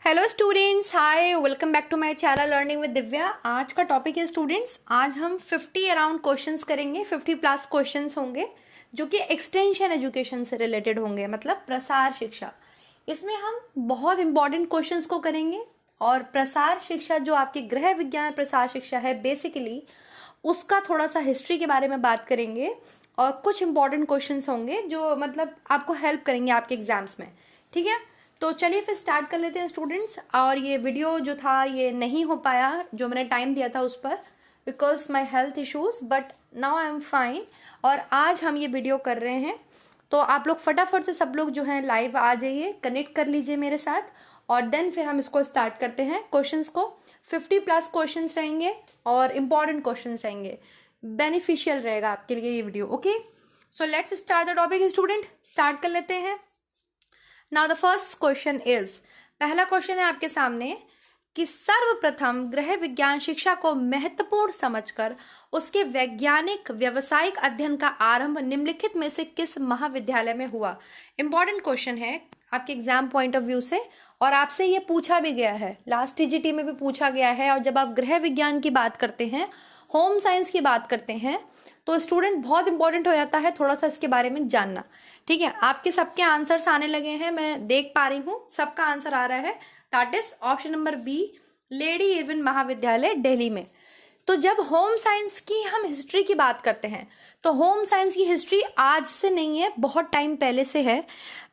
Hello students, hi, welcome back to my channel learning with Divya. आज का topic है students, आज हम 50 अराउंड क्वेश्चंस करेंगे। 50 प्लस क्वेश्चंस होंगे जो कि एक्सटेंशन एजुकेशन से रिलेटेड होंगे, मतलब प्रसार शिक्षा। इसमें हम बहुत इंपॉर्टेंट क्वेश्चंस को करेंगे और प्रसार शिक्षा जो आपकी गृह विज्ञान प्रसार शिक्षा है, बेसिकली उसका थोड़ा सा हिस्ट्री के बारे में बात करेंगे और कुछ इंपॉर्टेंट क्वेश्चंस होंगे जो मतलब आपको हेल्प करेंगे आपके एग्जाम्स में। ठीक है, तो चलिए फिर स्टार्ट कर लेते हैं स्टूडेंट्स। और ये वीडियो जो था ये नहीं हो पाया जो मैंने टाइम दिया था उस पर, because my health issues, but now I am fine. और आज हम ये वीडियो कर रहे हैं, तो आप लोग फटाफट से सब लोग जो हैं लाइव आ जाइए, कनेक्ट कर लीजिए मेरे साथ और देन फिर हम इसको स्टार्ट करते हैं क्वेश्चंस को। 50 प्लस क्वेश्चंस रहेंगे और इम्पॉर्टेंट क्वेश्चंस रहेंगे, बेनिफिशियल रहेगा आपके लिए ये video. Okay, so let's start the topic student, start कर लेते हैं। Now the first question is, पहला क्वेश्चन है आपके सामने कि सर्वप्रथम गृह विज्ञान शिक्षा को महत्वपूर्ण समझकर उसके वैज्ञानिक व्यावसायिक अध्ययन का आरंभ निम्नलिखित में से किस महाविद्यालय में हुआ। इंपॉर्टेंट क्वेश्चन है आपके एग्जाम पॉइंट ऑफ व्यू से, और आपसे ये पूछा भी गया है, लास्ट टीजीटी में भी पूछा गया है। और जब आप गृह विज्ञान की बात करते हैं, होम साइंस की बात करते हैं, तो स्टूडेंट बहुत इंपॉर्टेंट हो जाता है थोड़ा सा इसके बारे में जानना। ठीक है, आपके सबके आंसर्स आने लगे हैं, मैं देख पा रही हूँ सबका आंसर आ रहा है। That is option number B, Lady Irwin महाविद्यालय दिल्ली में। तो जब होम साइंस की हम हिस्ट्री की बात करते हैं, तो होम साइंस की हिस्ट्री आज से नहीं है, बहुत टाइम पहले से है।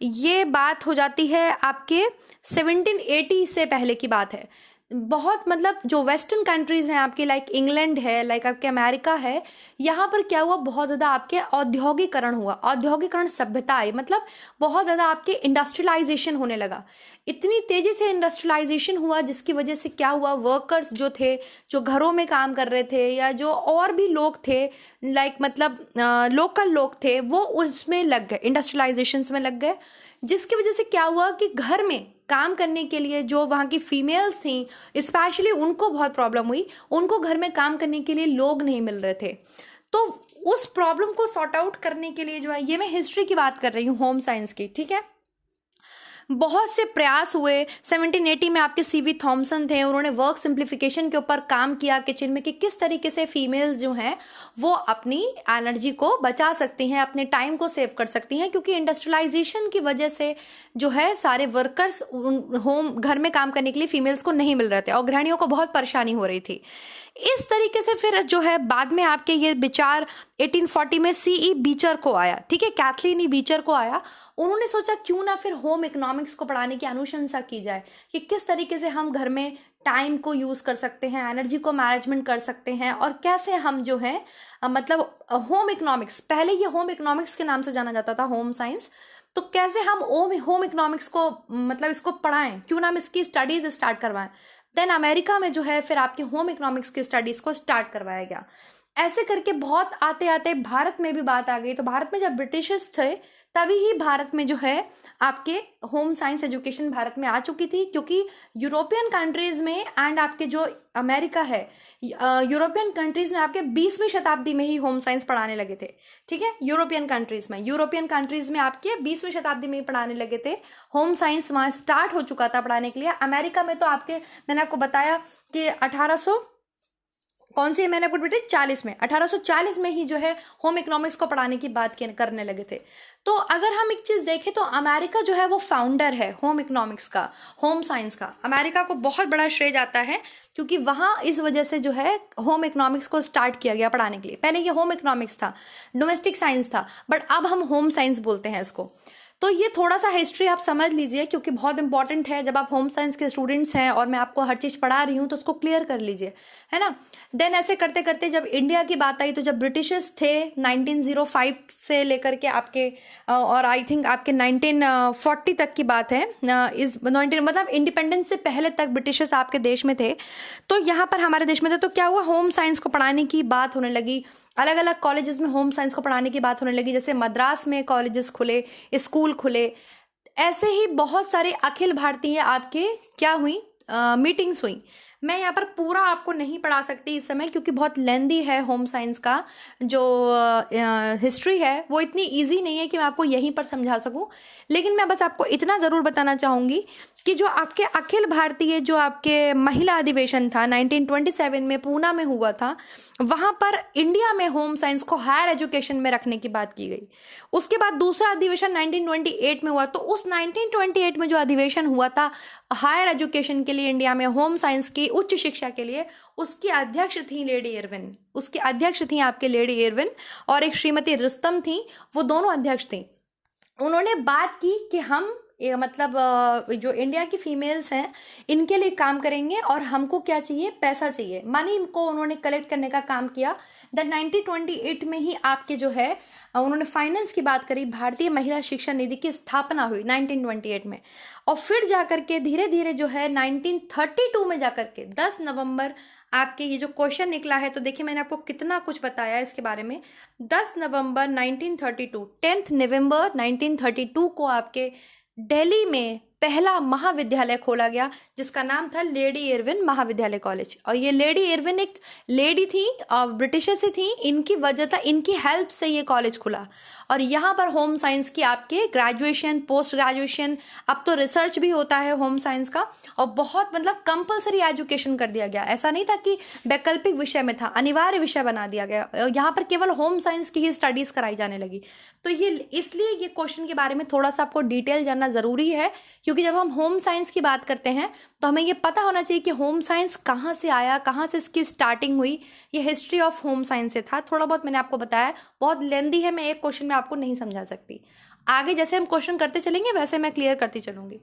ये बात हो जाती है आपके 1780 से पहले की बात है। बहुत मतलब जो वेस्टर्न कंट्रीज हैं आपके, लाइक इंग्लैंड है, लाइक आपके अमेरिका है, यहाँ पर क्या हुआ, बहुत ज़्यादा आपके औद्योगिकरण हुआ, औद्योगिकरण सभ्यता आई, मतलब बहुत ज़्यादा आपके इंडस्ट्रियलाइजेशन होने लगा। इतनी तेज़ी से इंडस्ट्रियलाइजेशन हुआ जिसकी वजह से क्या हुआ, वर्कर्स जो थे, जो घरों में काम कर रहे थे या जो और भी लोग थे, लाइक मतलब लोकल लोग थे, वो उसमें लग गए, इंडस्ट्रियलाइजेशन में लग गए। जिसकी वजह से क्या हुआ कि घर में काम करने के लिए जो वहाँ की फीमेल्स थी, स्पेशली उनको बहुत प्रॉब्लम हुई, उनको घर में काम करने के लिए लोग नहीं मिल रहे थे। तो उस प्रॉब्लम को सॉर्ट आउट करने के लिए जो है, ये मैं हिस्ट्री की बात कर रही हूँ, होम साइंस की। ठीक है, बहुत से प्रयास हुए। 1780 में आपके सीवी थॉमसन थे, उन्होंने वर्क सिंप्लीफिकेशन के ऊपर काम किया किचन में, कि किस तरीके से फीमेल्स जो हैं वो अपनी एनर्जी को बचा सकती हैं, अपने टाइम को सेव कर सकती हैं, क्योंकि इंडस्ट्रियलाइजेशन की वजह से जो है सारे वर्कर्स होम घर में काम करने के लिए फीमेल्स को नहीं मिल रहे थे और गृहिणियों को बहुत परेशानी हो रही थी। इस तरीके से फिर जो है बाद में आपके ये विचार 1840 में सीई बीचर को आया। ठीक है, कैथलीन ई बीचर को आया। उन्होंने सोचा क्यों ना फिर होम इकोनॉमिक्स को पढ़ाने की अनुशंसा की जाए, कि किस तरीके से हम घर में टाइम को यूज कर सकते हैं, एनर्जी को मैनेजमेंट कर सकते हैं, और कैसे हम जो है मतलब होम इकोनॉमिक्स, पहले ये होम इकोनॉमिक्स के नाम से जाना जाता था, होम साइंस, तो कैसे हम होम इकोनॉमिक्स को मतलब इसको पढ़ाएं, क्यों ना हम इसकी स्टडीज स्टार्ट करवाएं। देन अमेरिका में जो है फिर आपके होम इकोनॉमिक्स की स्टडीज को स्टार्ट करवाया गया। ऐसे करके बहुत आते आते भारत में भी बात आ गई। तो भारत में जब ब्रिटिशर्स थे तभी ही भारत में जो है आपके होम साइंस एजुकेशन भारत में आ चुकी थी, क्योंकि यूरोपियन कंट्रीज में एंड आपके जो अमेरिका है, यूरोपियन कंट्रीज में आपके 20वीं शताब्दी में ही होम साइंस पढ़ाने लगे थे। ठीक है, यूरोपियन कंट्रीज में आपके 20वीं शताब्दी में ही पढ़ाने लगे थे। होम साइंस वहाँ स्टार्ट हो चुका था पढ़ाने के लिए। अमेरिका में तो आपके, मैंने आपको बताया कि 1800 कौन सी, मैंने आपको बेटे 40 में, 1840 में ही जो है होम इकोनॉमिक्स को पढ़ाने की बात करने लगे थे। तो अगर हम एक चीज देखें तो अमेरिका जो है वो फाउंडर है होम इकोनॉमिक्स का, होम साइंस का। अमेरिका को बहुत बड़ा श्रेय जाता है, क्योंकि वहां इस वजह से जो है होम इकोनॉमिक्स को स्टार्ट किया गया पढ़ाने के लिए। पहले ये होम इकोनॉमिक्स था, डोमेस्टिक साइंस था, बट अब हम होम साइंस बोलते हैं इसको। तो ये थोड़ा सा हिस्ट्री आप समझ लीजिए, क्योंकि बहुत इंपॉर्टेंट है। जब आप होम साइंस के स्टूडेंट्स हैं और मैं आपको हर चीज पढ़ा रही हूँ तो उसको क्लियर कर लीजिए, है ना। देन ऐसे करते करते जब इंडिया की बात आई, तो जब ब्रिटिशर्स थे 1905 से लेकर के आपके और आई थिंक आपके 1940 तक की बात है, इस 19 मतलब इंडिपेंडेंस से पहले तक ब्रिटिशर्स आपके देश में थे। तो यहाँ पर हमारे देश में थे, तो क्या हुआ, होम साइंस को पढ़ाने की बात होने लगी। अलग अलग कॉलेजेस में होम साइंस को पढ़ाने की बात होने लगी, जैसे मद्रास में कॉलेजेस खुले, स्कूल खुले। ऐसे ही बहुत सारे अखिल भारतीय आपके क्या हुई, मीटिंग्स हुई। मैं यहाँ पर पूरा आपको नहीं पढ़ा सकती इस समय, क्योंकि बहुत लेंदी है होम साइंस का जो हिस्ट्री है, वो इतनी इजी नहीं है कि मैं आपको यहीं पर समझा सकूं। लेकिन मैं बस आपको इतना ज़रूर बताना चाहूँगी कि जो आपके अखिल भारतीय जो आपके महिला अधिवेशन था 1927 में पूना में हुआ था, वहाँ पर इंडिया में होम साइंस को हायर एजुकेशन में रखने की बात की गई। उसके बाद दूसरा अधिवेशन 1928 में हुआ, तो उस 1928 में जो अधिवेशन हुआ था हायर एजुकेशन के लिए इंडिया में होम साइंस की उच्च शिक्षा के लिए, उसकी अध्यक्ष थी लेडी इरविन। उसकी अध्यक्ष थी आपके लेडी इरविन और एक श्रीमती रुस्तम थी, वो दोनों अध्यक्ष थी। उन्होंने बात की कि हम मतलब जो इंडिया की फीमेल्स हैं इनके लिए काम करेंगे और हमको क्या चाहिए, पैसा चाहिए, मनी को उन्होंने कलेक्ट करने का काम किया। द 1928 में ही आपके जो है उन्होंने फाइनेंस की बात करी, भारतीय महिला शिक्षा निधि की स्थापना हुई 1928 में। और फिर जाकर के धीरे धीरे जो है 1932 में जाकर के 10 नवंबर आपके ये जो क्वेश्चन निकला है, तो देखिए मैंने आपको कितना कुछ बताया इसके बारे में। 10 नवंबर 1932, 10 नवंबर 1932 को आपके दिल्ली में पहला महाविद्यालय खोला गया जिसका नाम था लेडी इरविन महाविद्यालय कॉलेज। और ये लेडी इरविन एक लेडी थी और ब्रिटिशर से थी, इनकी वजह था, इनकी हेल्प से ये कॉलेज खुला। और यहाँ पर होम साइंस की आपके ग्रेजुएशन, पोस्ट ग्रेजुएशन, अब तो रिसर्च भी होता है होम साइंस का, और बहुत मतलब कंपलसरी एजुकेशन कर दिया गया। ऐसा नहीं था कि वैकल्पिक विषय में था, अनिवार्य विषय बना दिया गया। यहाँ पर केवल होम साइंस की ही स्टडीज कराई जाने लगी। तो ये इसलिए ये क्वेश्चन के बारे में थोड़ा सा आपको डिटेल जानना जरूरी है, क्योंकि जब हम होम साइंस की बात करते हैं तो हमें ये पता होना चाहिए कि होम साइंस कहाँ से आया, कहाँ से इसकी स्टार्टिंग हुई। ये हिस्ट्री ऑफ होम साइंस से था, थोड़ा बहुत मैंने आपको बताया, बहुत लेंदी है, मैं एक क्वेश्चन में आपको नहीं समझा सकती। आगे जैसे हम क्वेश्चन करते चलेंगे वैसे मैं क्लियर करती चलूंगी।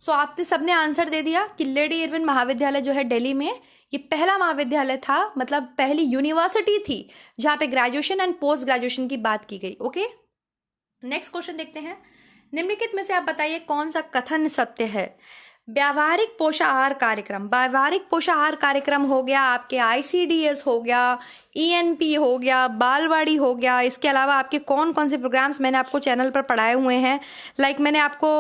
सो आपने सबने आंसर दे दिया कि लेडी इरविन महाविद्यालय जो है दिल्ली में, ये पहला महाविद्यालय था, मतलब पहली यूनिवर्सिटी थी जहाँ पे ग्रेजुएशन एंड पोस्ट ग्रेजुएशन की बात की गई। ओके, नेक्स्ट क्वेश्चन देखते हैं। निम्नलिखित में से आप बताइए कौन सा कथन सत्य है। व्यावहारिक पोषाहार कार्यक्रम, व्यावहारिक पोषाहार कार्यक्रम हो गया आपके ICDS हो गया, ENP हो गया, बालवाड़ी हो गया। इसके अलावा आपके कौन कौन से प्रोग्राम्स मैंने आपको चैनल पर पढ़ाए हुए हैं, लाइक मैंने आपको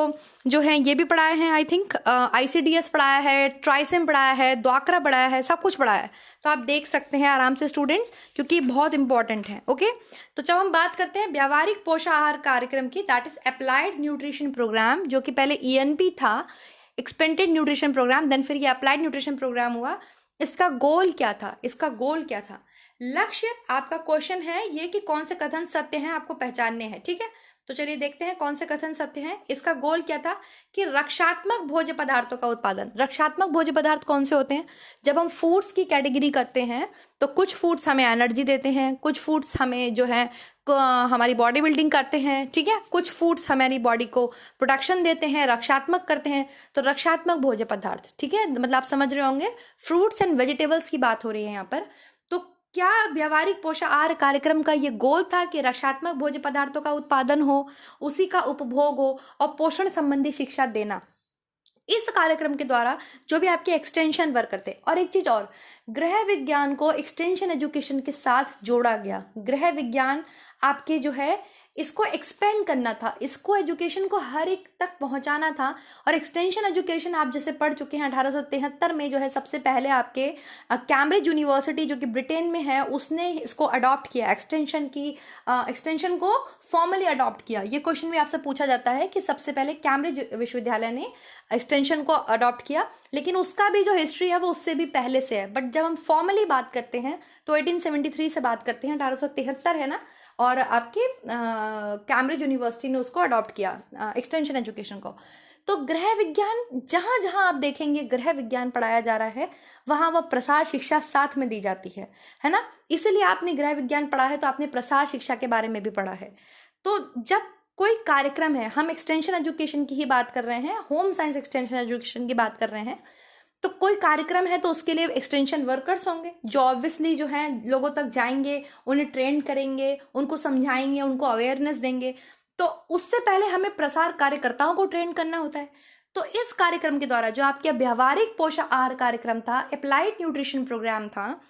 जो है ये भी पढ़ाए हैं, आई थिंक ICDS पढ़ाया है, ट्राइसिम पढ़ाया है, द्वाकरा पढ़ाया है, सब कुछ पढ़ाया है। तो आप देख सकते हैं आराम से स्टूडेंट्स, क्योंकि बहुत इंपॉर्टेंट है। ओके, तो जब हम बात करते हैं व्यावहारिक पोषाहार कार्यक्रम की, that is applied nutrition programme, जो कि पहले ENP था, एक्सपेंडेड न्यूट्रिशन प्रोग्राम, देन फिर ये अप्लाइड न्यूट्रिशन प्रोग्राम हुआ। इसका गोल क्या था, इसका गोल क्या था, लक्ष्य आपका क्वेश्चन है ये कि कौन से कथन सत्य हैं आपको पहचानने हैं। ठीक है, तो चलिए देखते हैं कौन से कथन सत्य हैं। इसका गोल क्या था कि रक्षात्मक भोज्य पदार्थों का उत्पादन। रक्षात्मक भोज्य पदार्थ कौन से होते हैं, जब हम फूड्स की कैटेगरी करते हैं तो कुछ फूड्स हमें एनर्जी देते हैं, कुछ फूड्स हमें जो है हमारी बॉडी बिल्डिंग करते हैं, ठीक है, कुछ फूड्स हमारी बॉडी को प्रोटेक्शन देते हैं, रक्षात्मक करते हैं। तो रक्षात्मक भोज्य पदार्थ, ठीक है, मतलब आप समझ रहे होंगे फ्रूट्स एंड वेजिटेबल्स की बात हो रही है यहाँ पर। तो क्या व्यावहारिक पोषाहार कार्यक्रम का ये गोल था कि रक्षात्मक भोज्य पदार्थों का उत्पादन हो, उसी का उपभोग हो और पोषण संबंधी शिक्षा देना। इस कार्यक्रम के द्वारा जो भी आपके एक्सटेंशन वर्कर थे, और एक चीज और, गृह विज्ञान को एक्सटेंशन एजुकेशन के साथ जोड़ा गया। गृह विज्ञान आपके जो है इसको एक्सपेंड करना था, इसको एजुकेशन को हर एक तक पहुंचाना था। और एक्सटेंशन एजुकेशन आप जैसे पढ़ चुके हैं 1873 में जो है सबसे पहले आपके कैम्ब्रिज यूनिवर्सिटी जो कि ब्रिटेन में है उसने इसको अडॉप्ट किया, एक्सटेंशन को फॉर्मली अडॉप्ट किया। ये क्वेश्चन भी आपसे पूछा जाता है कि सबसे पहले कैम्ब्रिज विश्वविद्यालय ने एक्सटेंशन को अडॉप्ट किया, लेकिन उसका भी जो हिस्ट्री है वो उससे भी पहले से है। बट जब हम फॉर्मली बात करते हैं तो 1873 से बात करते हैं, 1873 है ना, और आपके कैम्ब्रिज यूनिवर्सिटी ने उसको अडॉप्ट किया एक्सटेंशन एजुकेशन को। तो गृह विज्ञान, जहां जहां आप देखेंगे गृह विज्ञान पढ़ाया जा रहा है वहां वह प्रसार शिक्षा साथ में दी जाती है ना। इसीलिए आपने गृह विज्ञान पढ़ा है तो आपने प्रसार शिक्षा के बारे में भी पढ़ा है। तो जब कोई कार्यक्रम है, हम एक्सटेंशन एजुकेशन की ही बात कर रहे हैं, होम साइंस एक्सटेंशन एजुकेशन की बात कर रहे हैं, तो कोई कार्यक्रम है तो उसके लिए एक्सटेंशन वर्कर्स होंगे जो ऑब्वियसली जो है लोगों तक जाएंगे, उन्हें ट्रेन करेंगे, उनको समझाएंगे, उनको अवेयरनेस देंगे। तो उससे पहले हमें प्रसार कार्यकर्ताओं को ट्रेन करना होता है। तो इस कार्यक्रम के द्वारा जो आपके व्यावहारिक पोषाहार कार्यक्रम था, अप्लाइड न्यूट्रिशन प्रोग्राम था,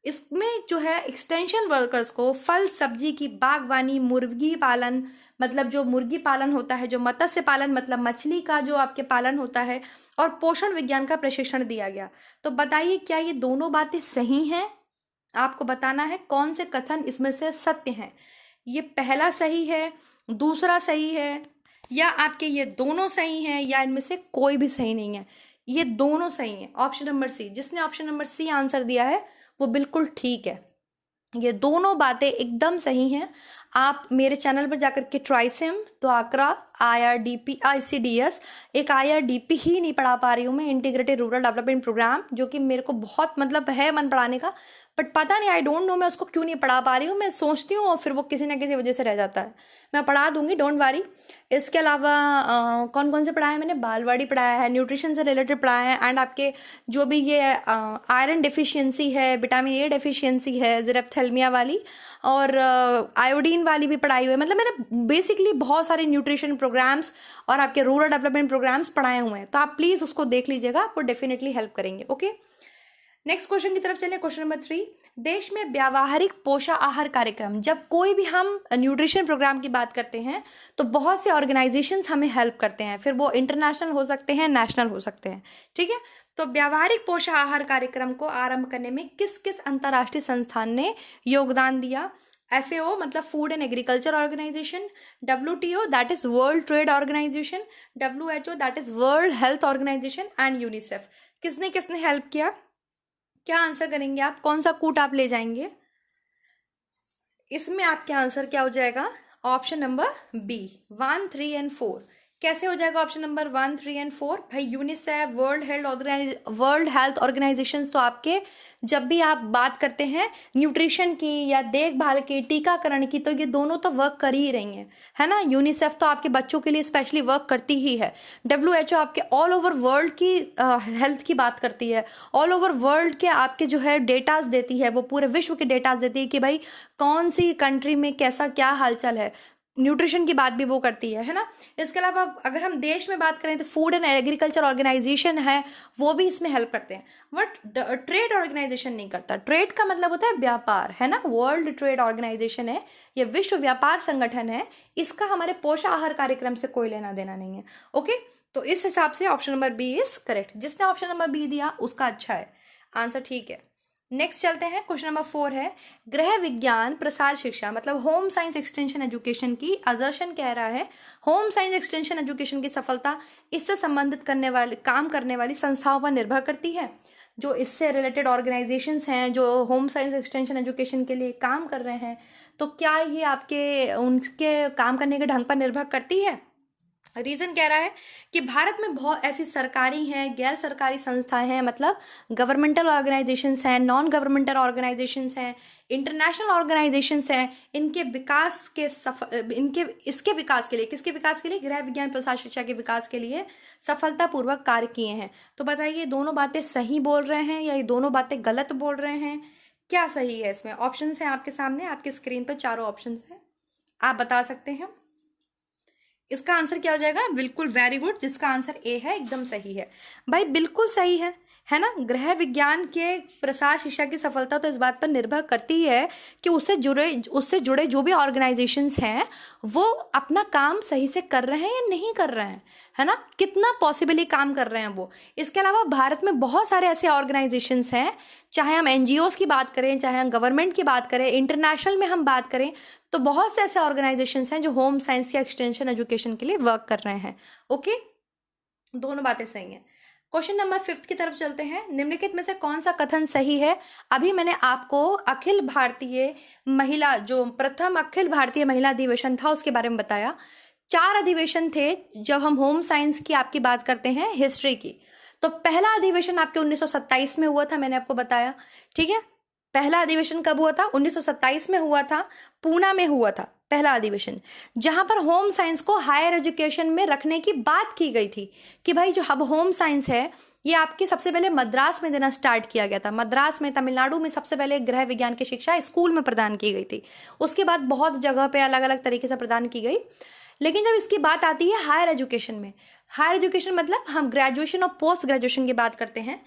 इसमें जो है एक्सटेंशन वर्कर्स को फल सब्जी की बागवानी, मुर्गी पालन मतलब जो मुर्गी पालन होता है, जो मत्स्य पालन मतलब मछली का जो आपके पालन होता है, और पोषण विज्ञान का प्रशिक्षण दिया गया। तो बताइए क्या ये दोनों बातें सही हैं? आपको बताना है कौन से कथन इसमें से सत्य हैं। ये पहला सही है, दूसरा सही है, या आपके ये दोनों सही हैं या इनमें से कोई भी सही नहीं है? ये दोनों सही हैं। ऑप्शन नंबर सी, जिसने ऑप्शन नंबर सी आंसर दिया है वो बिल्कुल ठीक है। ये दोनों बातें एकदम सही हैं। आप मेरे चैनल पर जाकर के ट्राइसिम, द्वाकरा, IRDP, ICDS, एक IRDP ही नहीं पढ़ा पा रही हूँ मैं, इंटीग्रेटेड रूरल डेवलपमेंट प्रोग्राम, जो कि मेरे को बहुत मतलब है मन पढ़ाने का, बट पता नहीं, आई डोंट नो मैं उसको क्यों नहीं पढ़ा पा रही हूँ। मैं सोचती हूँ और फिर वो किसी ना किसी वजह से रह जाता है। मैं पढ़ा दूंगी, डोंट वरी। इसके अलावा कौन कौन से पढ़ाया मैंने? बालवाड़ी पढ़ाया है, न्यूट्रिशन से रिलेटेड पढ़ाया है, एंड आपके जो भी ये आयरन डिफिशियंसी है, विटामिन ए डिफिशियंसी है, ज़िरेप्थेल्मिया वाली, और आयोडीन वाली भी पढ़ाई हुई है। मतलब मैंने बेसिकली बहुत सारे न्यूट्रिशन प्रोग्राम्स और आपके रूरल डेवलपमेंट प्रोग्राम्स पढ़ाए हुए हैं, तो आप प्लीज़ उसको देख लीजिएगा, आपको डेफिनेटली हेल्प करेंगे। ओके, नेक्स्ट क्वेश्चन की तरफ चलें। क्वेश्चन नंबर 3, देश में व्यावहारिक पोषण आहार कार्यक्रम, जब कोई भी हम न्यूट्रिशन प्रोग्राम की बात करते हैं तो बहुत से ऑर्गेनाइजेशंस हमें हेल्प करते हैं, फिर वो इंटरनेशनल हो सकते हैं, नेशनल हो सकते हैं, ठीक है। तो व्यावहारिक पोषण आहार कार्यक्रम को आरंभ करने में किस किस अंतर्राष्ट्रीय संस्थान ने योगदान दिया? FAO मतलब food and agriculture organisation, WTO that is world trade organisation, WHO that is world health organisation, and UNICEF. किसने किसने हेल्प किया? क्या आंसर करेंगे आप? कौन सा कूट आप ले जाएंगे? इसमें आपका आंसर क्या हो जाएगा? Option number B, 1, 3 and 4। कैसे हो जाएगा ऑप्शन नंबर 1, 3 एंड 4? भाई यूनिसेफ, वर्ल्ड हेल्थ ऑर्गेनाइजेशंस तो आपके जब भी आप बात करते हैं न्यूट्रिशन की या देखभाल की, टीकाकरण की, तो ये दोनों तो वर्क कर ही रही हैं, है ना। यूनिसेफ तो आपके बच्चों के लिए स्पेशली वर्क करती ही है। WHO आपके ऑल ओवर वर्ल्ड की हेल्थ की बात करती है, ऑल ओवर वर्ल्ड के आपके जो है डेटाज देती है, वो पूरे विश्व के डेटाज देती है कि भाई कौन सी कंट्री में कैसा क्या हालचाल है। न्यूट्रिशन की बात भी वो करती है ना। इसके अलावा अगर हम देश में बात करें तो फूड एंड एग्रीकल्चर ऑर्गेनाइजेशन है, वो भी इसमें हेल्प करते हैं, बट ट्रेड ऑर्गेनाइजेशन नहीं करता। ट्रेड का मतलब होता है व्यापार, है ना। वर्ल्ड ट्रेड ऑर्गेनाइजेशन है, ये विश्व व्यापार संगठन है, इसका हमारे पोषण आहार कार्यक्रम से कोई लेना देना नहीं है। ओके, तो इस हिसाब से option number B is correct. जिसने ऑप्शन नंबर बी दिया उसका अच्छा है, आंसर ठीक है। नेक्स्ट चलते हैं, क्वेश्चन नंबर 4 है, गृह विज्ञान प्रसार शिक्षा मतलब होम साइंस एक्सटेंशन एजुकेशन की असर्शन कह रहा है, होम साइंस एक्सटेंशन एजुकेशन की सफलता इससे संबंधित काम करने वाली संस्थाओं पर निर्भर करती है। जो इससे रिलेटेड ऑर्गेनाइजेशंस हैं जो होम साइंस एक्सटेंशन एजुकेशन के लिए काम कर रहे हैं, तो क्या ये आपके उनके काम करने के ढंग पर निर्भर करती है? रीजन कह रहा है कि भारत में बहुत ऐसी सरकारी हैं, गैर सरकारी संस्थाएं हैं, मतलब गवर्नमेंटल ऑर्गेनाइजेशंस हैं, नॉन गवर्नमेंटल ऑर्गेनाइजेशंस हैं, इंटरनेशनल ऑर्गेनाइजेशंस हैं। इनके विकास के इसके विकास के लिए, किसके विकास के लिए? गृह विज्ञान प्रसार शिक्षा के विकास के लिए सफलतापूर्वक कार्य किए हैं। तो बताइए, दोनों बातें सही बोल रहे हैं या ये दोनों बातें गलत बोल रहे हैं? क्या सही है इसमें? ऑप्शन है आपके सामने, आपकी स्क्रीन पर चारों ऑप्शन है, आप बता सकते हैं। इसका आंसर क्या हो जाएगा? बिल्कुल, वेरी गुड, जिसका आंसर ए है एकदम सही है भाई, बिल्कुल सही है ना। गृह विज्ञान के प्रसार शिक्षा की सफलता तो इस बात पर निर्भर करती है कि उससे जुड़े जो भी ऑर्गेनाइजेशंस हैं वो अपना काम सही से कर रहे हैं या नहीं कर रहे हैं, है ना, कितना पॉसिबली काम कर रहे हैं वो। इसके अलावा भारत में बहुत सारे ऐसे ऑर्गेनाइजेशंस हैं, चाहे हम NGOs की बात करें, चाहे हम गवर्नमेंट की बात करें, इंटरनेशनल में हम बात करें, तो बहुत से ऐसे ऑर्गेनाइजेशंस हैं जो होम साइंस या एक्सटेंशन एजुकेशन के लिए वर्क कर रहे हैं। ओके, दोनों बातें सही हैं। क्वेश्चन नंबर 5 की तरफ चलते हैं। निम्नलिखित में से कौन सा कथन सही है? अभी मैंने आपको अखिल भारतीय महिला, जो प्रथम अखिल भारतीय महिला अधिवेशन था उसके बारे में बताया। 4 अधिवेशन थे जब हम होम साइंस की आपकी बात करते हैं, हिस्ट्री की। तो पहला अधिवेशन आपके 1927 में हुआ था, मैंने आपको बताया, ठीक है। पहला अधिवेशन कब हुआ था? 1927 में हुआ था, पूना में हुआ था पहला अधिवेशन, जहां पर होम साइंस को हायर एजुकेशन में रखने की बात की गई थी कि भाई जो अब होम साइंस है ये आपके सबसे पहले मद्रास में देना स्टार्ट किया गया था। मद्रास में, तमिलनाडु में सबसे पहले गृह विज्ञान की शिक्षा स्कूल में प्रदान की गई थी। उसके बाद बहुत जगह पे अलग अलग तरीके से प्रदान की गई। लेकिन जब इसकी बात आती है हायर एजुकेशन में, हायर एजुकेशन मतलब हम ग्रेजुएशन और पोस्ट ग्रेजुएशन की बात करते हैं,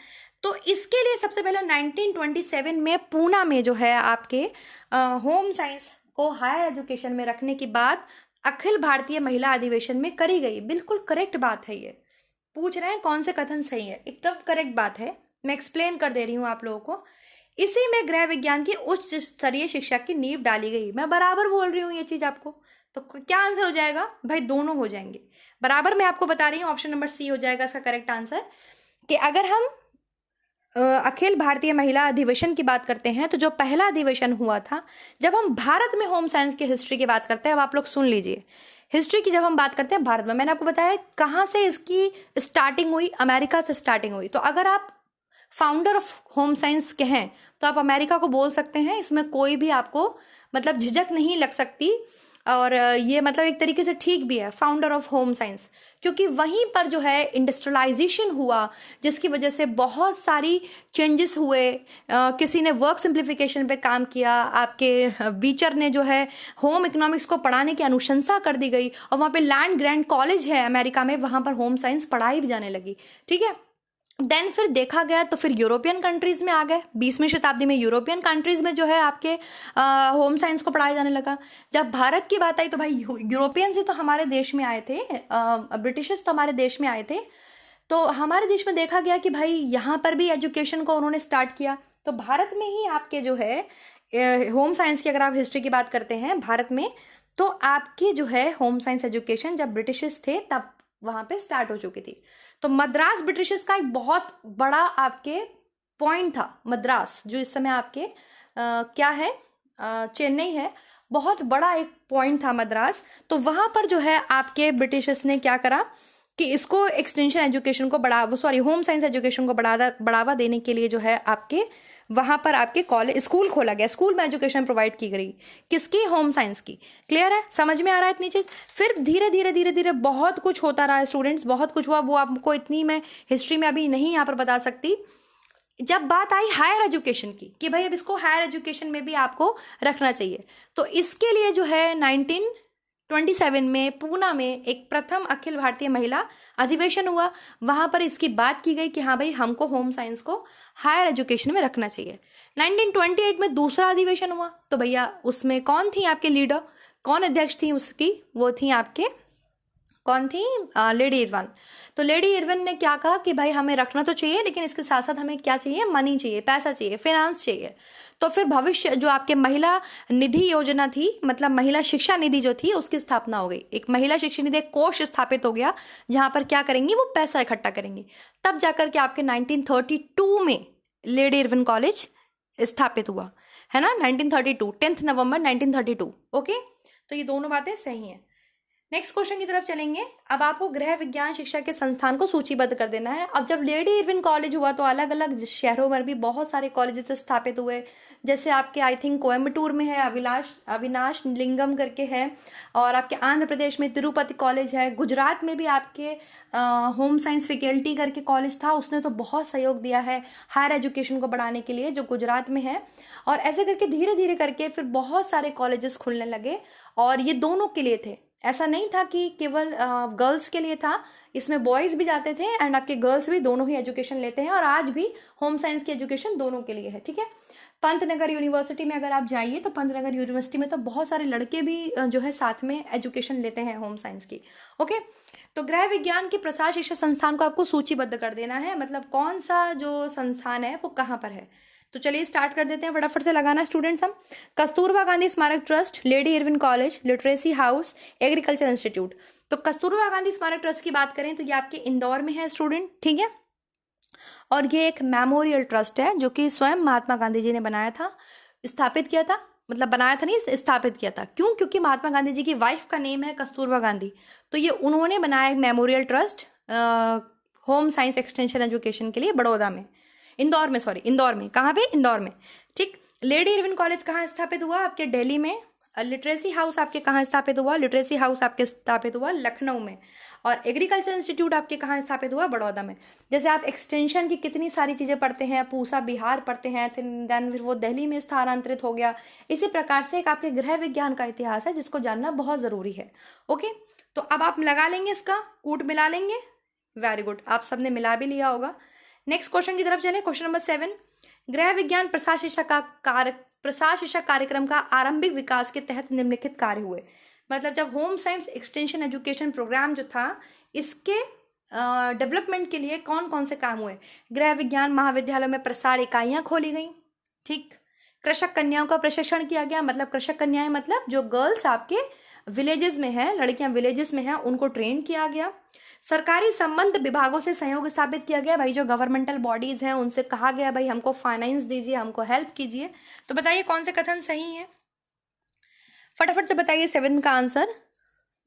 तो इसके लिए सबसे पहले 1927 में पूना में जो है आपके होम साइंस को हायर एजुकेशन में रखने की बात अखिल भारतीय महिला अधिवेशन में करी गई। बिल्कुल करेक्ट बात है। ये पूछ रहे हैं कौन से कथन सही है, एकदम करेक्ट बात है, मैं एक्सप्लेन कर दे रही हूँ आप लोगों को। इसी में गृह विज्ञान की उच्च स्तरीय शिक्षा की नींव डाली गई। मैं बराबर बोल रही हूँ ये चीज आपको, तो क्या आंसर हो जाएगा भाई? दोनों हो जाएंगे बराबर। मैं आपको बता रही हूँ ऑप्शन नंबर सी हो जाएगा इसका करेक्ट आंसर। कि अगर हम अखिल भारतीय महिला अधिवेशन की बात करते हैं तो जो पहला अधिवेशन हुआ था, जब हम भारत में होम साइंस की हिस्ट्री की बात करते हैं, अब आप लोग सुन लीजिए, हिस्ट्री की जब हम बात करते हैं भारत में, मैंने आपको बताया कहाँ से इसकी स्टार्टिंग हुई, अमेरिका से स्टार्टिंग हुई। तो अगर आप फाउंडर ऑफ होम साइंस के हैं तो आप अमेरिका को बोल सकते हैं, इसमें कोई भी आपको मतलब झिझक नहीं लग सकती। और ये मतलब एक तरीके से ठीक भी है, फाउंडर ऑफ होम साइंस, क्योंकि वहीं पर जो है इंडस्ट्रियलाइजेशन हुआ, जिसकी वजह से बहुत सारी चेंजेस हुए। किसी ने वर्क सिंप्लीफिकेशन पे काम किया, आपके बीचर ने जो है होम इकोनॉमिक्स को पढ़ाने की अनुशंसा कर दी गई, और वहाँ पे लैंड ग्रैंड कॉलेज है अमेरिका में, वहाँ पर होम साइंस पढ़ाई भी जाने लगी। ठीक है, देन फिर देखा गया तो फिर यूरोपियन कंट्रीज में आ गए। 20वीं शताब्दी में यूरोपियन कंट्रीज में जो है आपके होम साइंस को पढ़ाया जाने लगा। जब भारत की बात आई तो भाई यूरोपियंस ही तो हमारे देश में आए थे, ब्रिटिशर्स तो हमारे देश में आए थे। तो हमारे देश में देखा गया कि भाई यहाँ पर भी एजुकेशन को उन्होंने स्टार्ट किया। तो भारत में ही आपके जो है होम साइंस की अगर आप हिस्ट्री की बात करते हैं भारत में, तो आपकी जो है होम साइंस एजुकेशन जब ब्रिटिशर्स थे तब वहां पे स्टार्ट हो चुकी थी। तो मद्रास ब्रिटिशर्स का एक बहुत बड़ा आपके पॉइंट था। मद्रास जो इस समय आपके क्या है, चेन्नई है, बहुत बड़ा एक पॉइंट था मद्रास। तो वहां पर जो है आपके ब्रिटिशर्स ने क्या करा कि इसको एक्सटेंशन एजुकेशन को होम साइंस एजुकेशन को बढ़ावा देने के लिए जो है आपके वहां पर आपके कॉलेज स्कूल खोला गया, स्कूल में एजुकेशन प्रोवाइड की गई। किसकी? होम साइंस की। क्लियर है, समझ में आ रहा है इतनी चीज? फिर धीरे धीरे धीरे धीरे बहुत कुछ होता रहा स्टूडेंट्स, बहुत कुछ हुआ, वो आपको इतनी मैं हिस्ट्री में अभी नहीं यहाँ पर बता सकती। जब बात आई हायर एजुकेशन की कि भाई अब इसको हायर एजुकेशन में भी आपको रखना चाहिए, तो इसके लिए जो है 1927 में पूना में एक प्रथम अखिल भारतीय महिला अधिवेशन हुआ। वहां पर इसकी बात की गई कि हाँ भाई हमको होम साइंस को हायर एजुकेशन में रखना चाहिए। 1928 में दूसरा अधिवेशन हुआ, तो भैया उसमें कौन थी आपके लीडर, कौन अध्यक्ष थी उसकी? वो थी आपके, कौन थी? Lady Irwin. तो लेडी इरविन ने क्या कहा कि भाई हमें रखना तो चाहिए, लेकिन इसके साथ साथ हमें क्या चाहिए? मनी चाहिए, पैसा चाहिए, फाइनेंस चाहिए। तो फिर भविष्य जो आपके महिला निधि योजना थी, मतलब महिला शिक्षा निधि जो थी, उसकी स्थापना हो गई। एक महिला शिक्षा निधि कोष स्थापित हो गया, जहां पर क्या करेंगी? वो पैसा इकट्ठा करेंगी। तब जाकर के आपके 1932 में लेडी इरविन कॉलेज स्थापित हुआ, है ना? 1932, 10 नवंबर 1932। ओके, तो ये दोनों बातें सही हैं। नेक्स्ट क्वेश्चन की तरफ चलेंगे। अब आपको गृह विज्ञान शिक्षा के संस्थान को सूचीबद्ध कर देना है। अब जब लेडी इरविन कॉलेज हुआ तो अलग अलग शहरों में भी बहुत सारे कॉलेजेस स्थापित हुए। जैसे आपके आई थिंक कोयम्बटूर में है अविनाश लिंगम करके है, और आपके आंध्र प्रदेश में तिरुपति कॉलेज है, गुजरात में भी आपके होम साइंस फैकल्टी करके कॉलेज था, उसने तो बहुत सहयोग दिया है हायर एजुकेशन को बढ़ाने के लिए, जो गुजरात में है। और ऐसे करके धीरे धीरे करके फिर बहुत सारे कॉलेजेस खुलने लगे, और ये दोनों के लिए थे। ऐसा नहीं था कि केवल गर्ल्स के लिए था, इसमें बॉयज भी जाते थे एंड आपके गर्ल्स भी, दोनों ही एजुकेशन लेते हैं। और आज भी होम साइंस की एजुकेशन दोनों के लिए है। ठीक है, पंतनगर यूनिवर्सिटी में अगर आप जाइए तो पंतनगर यूनिवर्सिटी में तो बहुत सारे लड़के भी जो है साथ में एजुकेशन लेते हैं होम साइंस की। ओके, तो गृह विज्ञान के प्रसार शिक्षा संस्थान को आपको सूचीबद्ध कर देना है, मतलब कौन सा जो संस्थान है वो कहाँ पर है। तो चलिए स्टार्ट कर देते हैं, फटाफट से लगाना स्टूडेंट्स हम। कस्तूरबा गांधी स्मारक trust, lady Irwin college, literacy house, agriculture institute. तो कस्तूरबा गांधी स्मारक ट्रस्ट की बात करें तो ये आपके इंदौर में है स्टूडेंट। ठीक है, और ये एक मेमोरियल ट्रस्ट है जो कि स्वयं महात्मा गांधी जी ने बनाया था, स्थापित किया था, मतलब बनाया था नहीं, स्थापित किया था। क्यों? क्योंकि महात्मा गांधी जी की वाइफ का नेम है कस्तूरबा गांधी, तो ये उन्होंने बनाया एक memorial trust home science extension education के लिए बड़ौदा में, इंदौर में, सॉरी इंदौर में। कहाँ पे? इंदौर में। ठीक, लेडी इरविन कॉलेज कहाँ स्थापित हुआ? आपके दिल्ली में। लिटरेसी हाउस आपके कहाँ स्थापित हुआ? लिटरेसी हाउस आपके स्थापित हुआ लखनऊ में। और एग्रीकल्चर इंस्टीट्यूट आपके कहाँ स्थापित हुआ? बड़ौदा में। जैसे आप एक्सटेंशन की कितनी सारी चीज़ें पढ़ते हैं, पूसा बिहार पढ़ते हैं, देन फिर वो दिल्ली में स्थानांतरित हो गया। इसी प्रकार से एक आपके गृह विज्ञान का इतिहास है जिसको जानना बहुत ज़रूरी है। ओके, तो अब आप लगा लेंगे, इसका कूट मिला लेंगे। वेरी गुड, आप सबने मिला भी लिया होगा। नेक्स्ट क्वेश्चन की तरफ चलें, क्वेश्चन नंबर 7। गृह विज्ञान प्रसार शिक्षा कार्यक्रम का आरंभिक विकास के तहत निम्नलिखित कार्य हुए। मतलब जब home science extension education programme जो था, इसके डेवलपमेंट के लिए कौन कौन से काम हुए? गृह विज्ञान महाविद्यालयों में प्रसार इकाइयां खोली गई। ठीक, कृषक कन्याओं का प्रशिक्षण किया गया, मतलब कृषक कन्याएं मतलब जो गर्ल्स आपके विलेजेस में हैं, लड़कियां विलेजेस में हैं, उनको ट्रेन किया गया। सरकारी संबंध विभागों से सहयोग स्थापित किया गया, भाई जो गवर्नमेंटल बॉडीज हैं उनसे कहा गया भाई हमको फाइनेंस दीजिए, हमको हेल्प कीजिए। तो बताइए कौन से कथन सही है, फटाफट से बताइए 7 का आंसर।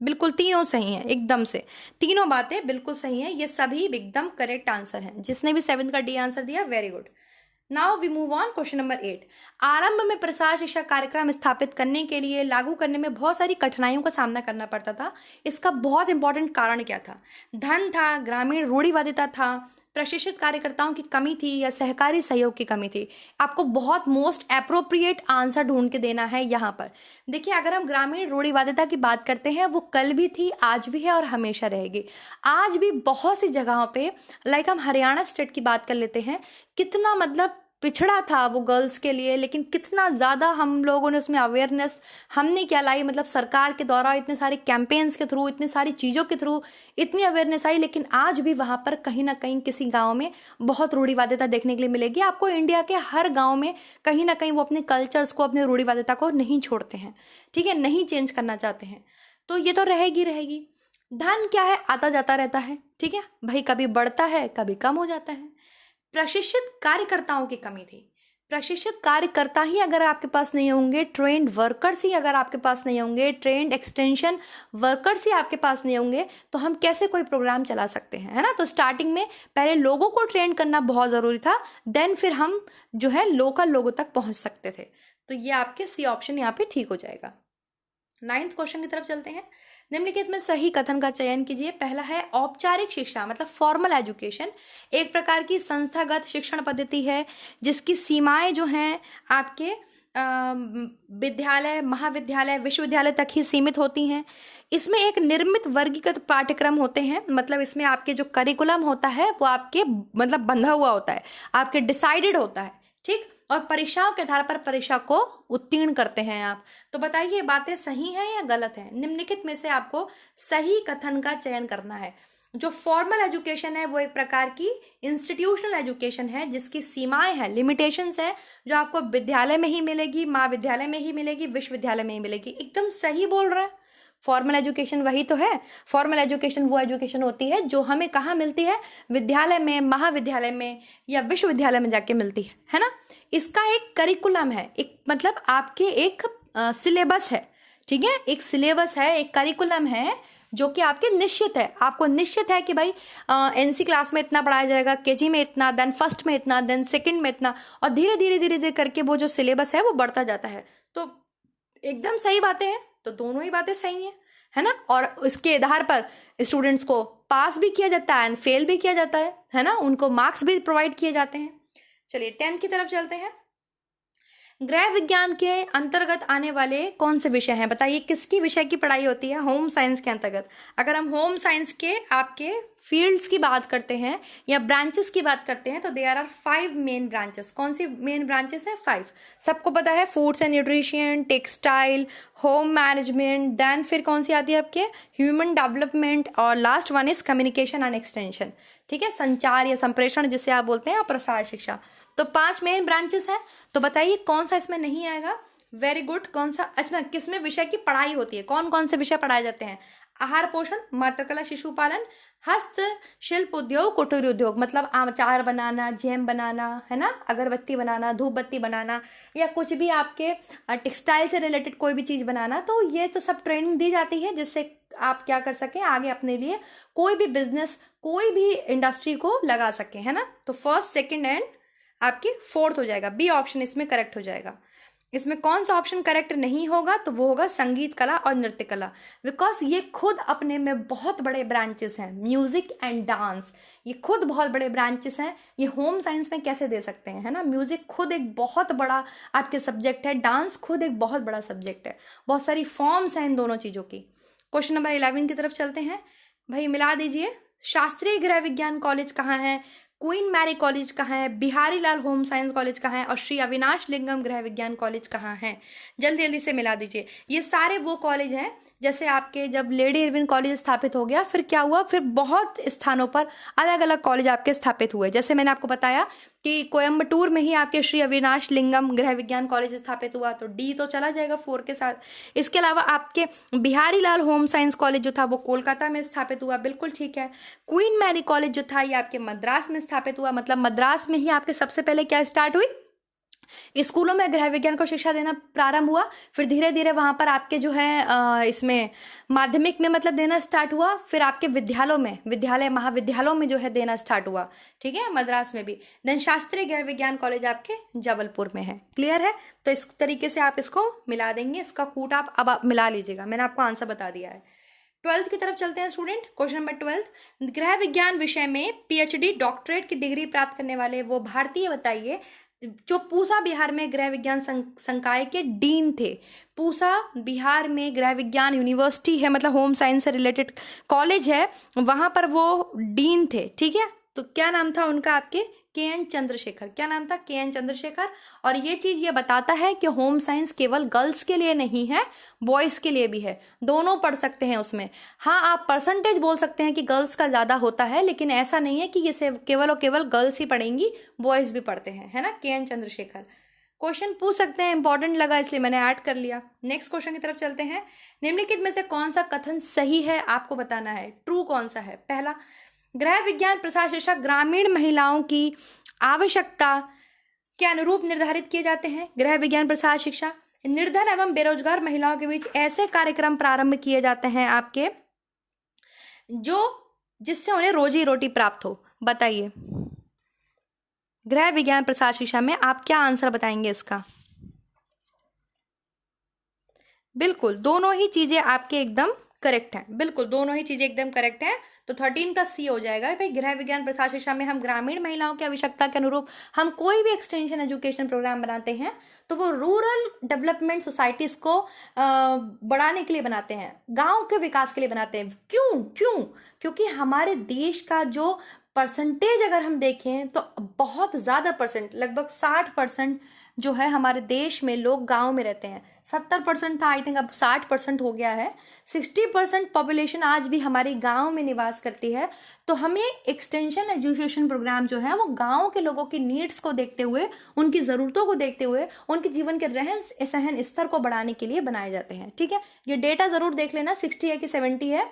बिल्कुल तीनों सही हैं, एकदम से तीनों बातें बिल्कुल सही हैं, ये सभी एकदम करेक्ट आंसर हैं। जिसने भी 7 का डी आंसर दिया very good. Now we move on question number 8। आरंभ में प्रसार शिक्षा कार्यक्रम स्थापित करने के लिए लागू करने में बहुत सारी कठिनाइयों का सामना करना पड़ता था। इसका बहुत इंपॉर्टेंट कारण क्या था? धन था, ग्रामीण रूढ़िवादिता था, प्रशिक्षित कार्यकर्ताओं की कमी थी, या सहकारी सहयोग की कमी थी? आपको बहुत मोस्ट एप्रोप्रिएट आंसर ढूंढ के देना है यहाँ पर। देखिए अगर हम ग्रामीण रूढ़िवादिता की बात करते हैं, वो कल भी थी, आज भी है और हमेशा रहेगी। आज भी बहुत सी जगहों पे, लाइक हम हरियाणा स्टेट की बात कर लेते हैं, कितना मतलब पिछड़ा था वो गर्ल्स के लिए, लेकिन कितना ज़्यादा हम लोगों ने उसमें अवेयरनेस हमने क्या लाई, मतलब सरकार के द्वारा इतने सारे कैंपेन्स के थ्रू, इतनी सारी चीज़ों के थ्रू इतनी अवेयरनेस आई, लेकिन आज भी वहाँ पर कहीं ना कहीं किसी गांव में बहुत रूढ़िवादिता देखने के लिए मिलेगी आपको। इंडिया के हर गांव में कहीं ना कहीं वो अपने कल्चर्स को, अपनी रूढ़िवादिता को नहीं छोड़ते हैं, ठीक है, नहीं चेंज करना चाहते हैं। तो ये तो रहेगी रहेगी। धन क्या है, आता जाता रहता है, ठीक है भाई, कभी बढ़ता है कभी कम हो जाता है। प्रशिक्षित कार्यकर्ताओं की कमी थी। प्रशिक्षित कार्यकर्ता ही अगर आपके पास नहीं होंगे, ट्रेंड वर्कर्स ही अगर आपके पास नहीं होंगे, ट्रेंड एक्सटेंशन वर्कर्स ही आपके पास नहीं होंगे, तो हम कैसे कोई प्रोग्राम चला सकते हैं, है ना। तो स्टार्टिंग में पहले लोगों को ट्रेन करना बहुत ज़रूरी था, देन फिर हम जो है लोकल लोगों तक पहुंच सकते थे। तो ये आपके सी ऑप्शन यहाँ पे ठीक हो जाएगा। 9th क्वेश्चन की तरफ चलते हैं। निम्नलिखित में सही कथन का चयन कीजिए। पहला है औपचारिक शिक्षा मतलब फॉर्मल एजुकेशन एक प्रकार की संस्थागत शिक्षण पद्धति है जिसकी सीमाएं जो हैं आपके विद्यालय, महाविद्यालय, विश्वविद्यालय तक ही सीमित होती हैं। इसमें एक निर्मित वर्गीकृत पाठ्यक्रम होते हैं, मतलब इसमें आपके जो करिकुलम होता है वो आपके मतलब बंधा हुआ होता है, आपके डिसाइडेड होता है, ठीक, और परीक्षाओं के आधार पर परीक्षा को उत्तीर्ण करते हैं आप। तो बताइए ये बातें सही हैं या गलत हैं? निम्नलिखित में से आपको सही कथन का चयन करना है। जो फॉर्मल एजुकेशन है वो एक प्रकार की इंस्टीट्यूशनल एजुकेशन है जिसकी सीमाएं हैं, लिमिटेशंस है, जो आपको विद्यालय में ही मिलेगी, महाविद्यालय में ही मिलेगी, विश्वविद्यालय में ही मिलेगी। एकदम सही बोल रहा है। फॉर्मल एजुकेशन वही तो है। फॉर्मल एजुकेशन वो एजुकेशन होती है जो हमें कहाँ मिलती है, विद्यालय में, महाविद्यालय में या विश्वविद्यालय में जाके मिलती है ना। इसका एक करिकुलम है, एक मतलब आपके एक सिलेबस है, ठीक है, एक सिलेबस है, एक करिकुलम है जो कि आपके निश्चित है। आपको निश्चित है कि भाई एनसी क्लास में इतना पढ़ाया जाएगा, केजी में इतना, देन फर्स्ट में इतना, देन सेकंड में इतना, और धीरे धीरे धीरे धीरे करके वो जो सिलेबस है वो बढ़ता जाता है। तो एकदम सही बातें हैं, तो दोनों ही बातें सही हैं, है ना। और इसके आधार पर स्टूडेंट्स को पास भी किया जाता है एंड फेल भी किया जाता है ना, उनको मार्क्स भी प्रोवाइड किए जाते हैं। चलिए 10th की तरफ चलते हैं। गृह विज्ञान के अंतर्गत आने वाले कौन से विषय हैं? बताइए किसकी विषय की पढ़ाई होती है होम साइंस के अंतर्गत? अगर हम होम साइंस के आपके फील्ड्स की बात करते हैं या ब्रांचेस की बात करते हैं तो देयर आर 5 मेन ब्रांचेस। कौन सी मेन ब्रांचेस हैं? 5। सबको पता है, foods and nutrition, textile, home management, then फिर कौन सी आती है आपके ह्यूमन डेवलपमेंट, और last one is communication and extension, ठीक है, संचार या संप्रेषण जिसे आप बोलते हैं, और प्रसार शिक्षा। तो 5 मेन ब्रांचेस हैं। तो बताइए कौन सा इसमें नहीं आएगा? Very good. कौन सा? अच्छा, किसमें विषय की पढ़ाई होती है? कौन कौन से विषय पढ़ाए जाते हैं? आहार पोषण, मातृकला शिशु पालन, हस्तशिल्प उद्योग, कुटीर उद्योग, मतलब अचार बनाना, जैम बनाना, है ना, अगरबत्ती बनाना, धूप बत्ती बनाना, या कुछ भी आपके टेक्सटाइल से रिलेटेड कोई भी चीज़ बनाना। तो ये तो सब ट्रेनिंग दी जाती है जिससे आप क्या कर सकें, आगे अपने लिए कोई भी बिजनेस, कोई भी इंडस्ट्री को लगा सकें, है ना। तो फर्स्ट, सेकेंड एंड आपकी 4th हो जाएगा। बी ऑप्शन इसमें करेक्ट हो जाएगा। इसमें कौन सा ऑप्शन करेक्ट नहीं होगा? तो वो होगा संगीत कला और नृत्य कला, बिकॉज ये खुद अपने में बहुत बड़े ब्रांचेस हैं। म्यूजिक एंड डांस ये खुद बहुत बड़े ब्रांचेस हैं। ये होम साइंस में कैसे दे सकते हैं, है ना। म्यूजिक खुद एक बहुत बड़ा आपके सब्जेक्ट है, डांस खुद एक बहुत बड़ा सब्जेक्ट है, बहुत सारी फॉर्म्स हैं इन दोनों चीज़ों की। क्वेश्चन नंबर 11 की तरफ चलते हैं। भाई मिला दीजिए, शास्त्रीय गृह विज्ञान कॉलेज कहाँ है, क्वीन मैरी कॉलेज कहाँ है, बिहारी लाल होम साइंस कॉलेज कहाँ है, और श्री अविनाश लिंगम गृह विज्ञान कॉलेज कहाँ है? जल्दी जल्दी से मिला दीजिए। ये सारे वो कॉलेज हैं जैसे आपके जब लेडी इरविन कॉलेज स्थापित हो गया, फिर क्या हुआ, फिर बहुत स्थानों पर अलग अलग कॉलेज आपके स्थापित हुए। जैसे मैंने आपको बताया कि कोयम्बटूर में ही आपके श्री अविनाश लिंगम गृह विज्ञान कॉलेज स्थापित हुआ, तो डी तो चला जाएगा 4 के साथ। इसके अलावा आपके बिहारी लाल होम साइंस कॉलेज जो था वो कोलकाता में स्थापित हुआ, बिल्कुल ठीक है। क्वीन मैरी कॉलेज जो था ये आपके मद्रास में स्थापित हुआ, मतलब मद्रास में ही आपके सबसे पहले क्या स्टार्ट हुई, स्कूलों में गृह विज्ञान को शिक्षा देना प्रारंभ हुआ। फिर धीरे धीरे वहां पर आपके जो है इसमें माध्यमिक में मतलब देना स्टार्ट हुआ, फिर आपके विद्यालयों में, विद्यालय महाविद्यालयों में जो है देना स्टार्ट हुआ, ठीक है, मद्रास में भी। देन शास्त्रीय गृह विज्ञान कॉलेज आपके जबलपुर में है। क्लियर है? तो इस तरीके से आप इसको मिला देंगे, इसका कूट आप मिला लीजिएगा। मैंने आपको आंसर बता दिया है। 12th की तरफ चलते हैं स्टूडेंट। क्वेश्चन नंबर 12, गृह विज्ञान विषय में पीएचडी डॉक्टरेट की डिग्री प्राप्त करने वाले वो भारतीय बताइए जो पूसा बिहार में गृह विज्ञान संकाय के डीन थे। पूसा बिहार में गृह विज्ञान यूनिवर्सिटी है, मतलब होम साइंस से रिलेटेड कॉलेज है, वहां पर वो डीन थे, ठीक है। तो क्या नाम था उनका, आपके के.एन. चंद्रशेखर। क्या नाम था? के.एन. चंद्रशेखर। और ये चीज ये बताता है कि होम साइंस केवल गर्ल्स के लिए नहीं है, बॉयज के लिए भी है, दोनों पढ़ सकते हैं उसमें। हाँ, आप परसेंटेज बोल सकते हैं कि गर्ल्स का ज्यादा होता है, लेकिन ऐसा नहीं है कि ये केवल और केवल गर्ल्स ही पढ़ेंगी, बॉयज भी पढ़ते हैं, है ना। के.एन. चंद्रशेखर क्वेश्चन पूछ सकते हैं, इंपॉर्टेंट लगा इसलिए मैंने ऐड कर लिया। नेक्स्ट क्वेश्चन की तरफ चलते हैं। निम्नलिखित में से कौन सा कथन सही है आपको बताना है, ट्रू कौन सा है। पहला, गृह विज्ञान प्रसार शिक्षा ग्रामीण महिलाओं की आवश्यकता के अनुरूप निर्धारित किए जाते हैं। गृह विज्ञान प्रसार शिक्षा निर्धन एवं बेरोजगार महिलाओं के बीच ऐसे कार्यक्रम प्रारंभ किए जाते हैं आपके जिससे उन्हें रोजी रोटी प्राप्त हो। बताइए, गृह विज्ञान प्रसार शिक्षा में आप क्या आंसर बताएंगे इसका? बिल्कुल दोनों ही चीजें आपके एकदम करेक्ट हैं, बिल्कुल दोनों ही चीजें एकदम करेक्ट हैं। तो 13 का सी हो जाएगा भाई। गृह विज्ञान प्रसार शिक्षा में हम ग्रामीण महिलाओं की आवश्यकता के अनुरूप हम कोई भी एक्सटेंशन एजुकेशन प्रोग्राम बनाते हैं तो वो रूरल डेवलपमेंट सोसाइटीज को बढ़ाने के लिए बनाते हैं, गांव के विकास के लिए बनाते हैं। क्योंकि हमारे देश का जो परसेंटेज अगर हम देखें तो बहुत ज्यादा परसेंट, लगभग 60% जो है हमारे देश में लोग गांव में रहते हैं। 70% था आई थिंक, अब 60% हो गया है। 60% पॉपुलेशन आज भी हमारे गांव में निवास करती है। तो हमें एक्सटेंशन एजुकेशन प्रोग्राम जो है वो गांव के लोगों की नीड्स को देखते हुए, उनकी ज़रूरतों को देखते हुए, उनके जीवन के रहन सहन स्तर को बढ़ाने के लिए बनाए जाते हैं, ठीक है। ये डेटा ज़रूर देख लेना, 60 है कि 70 है,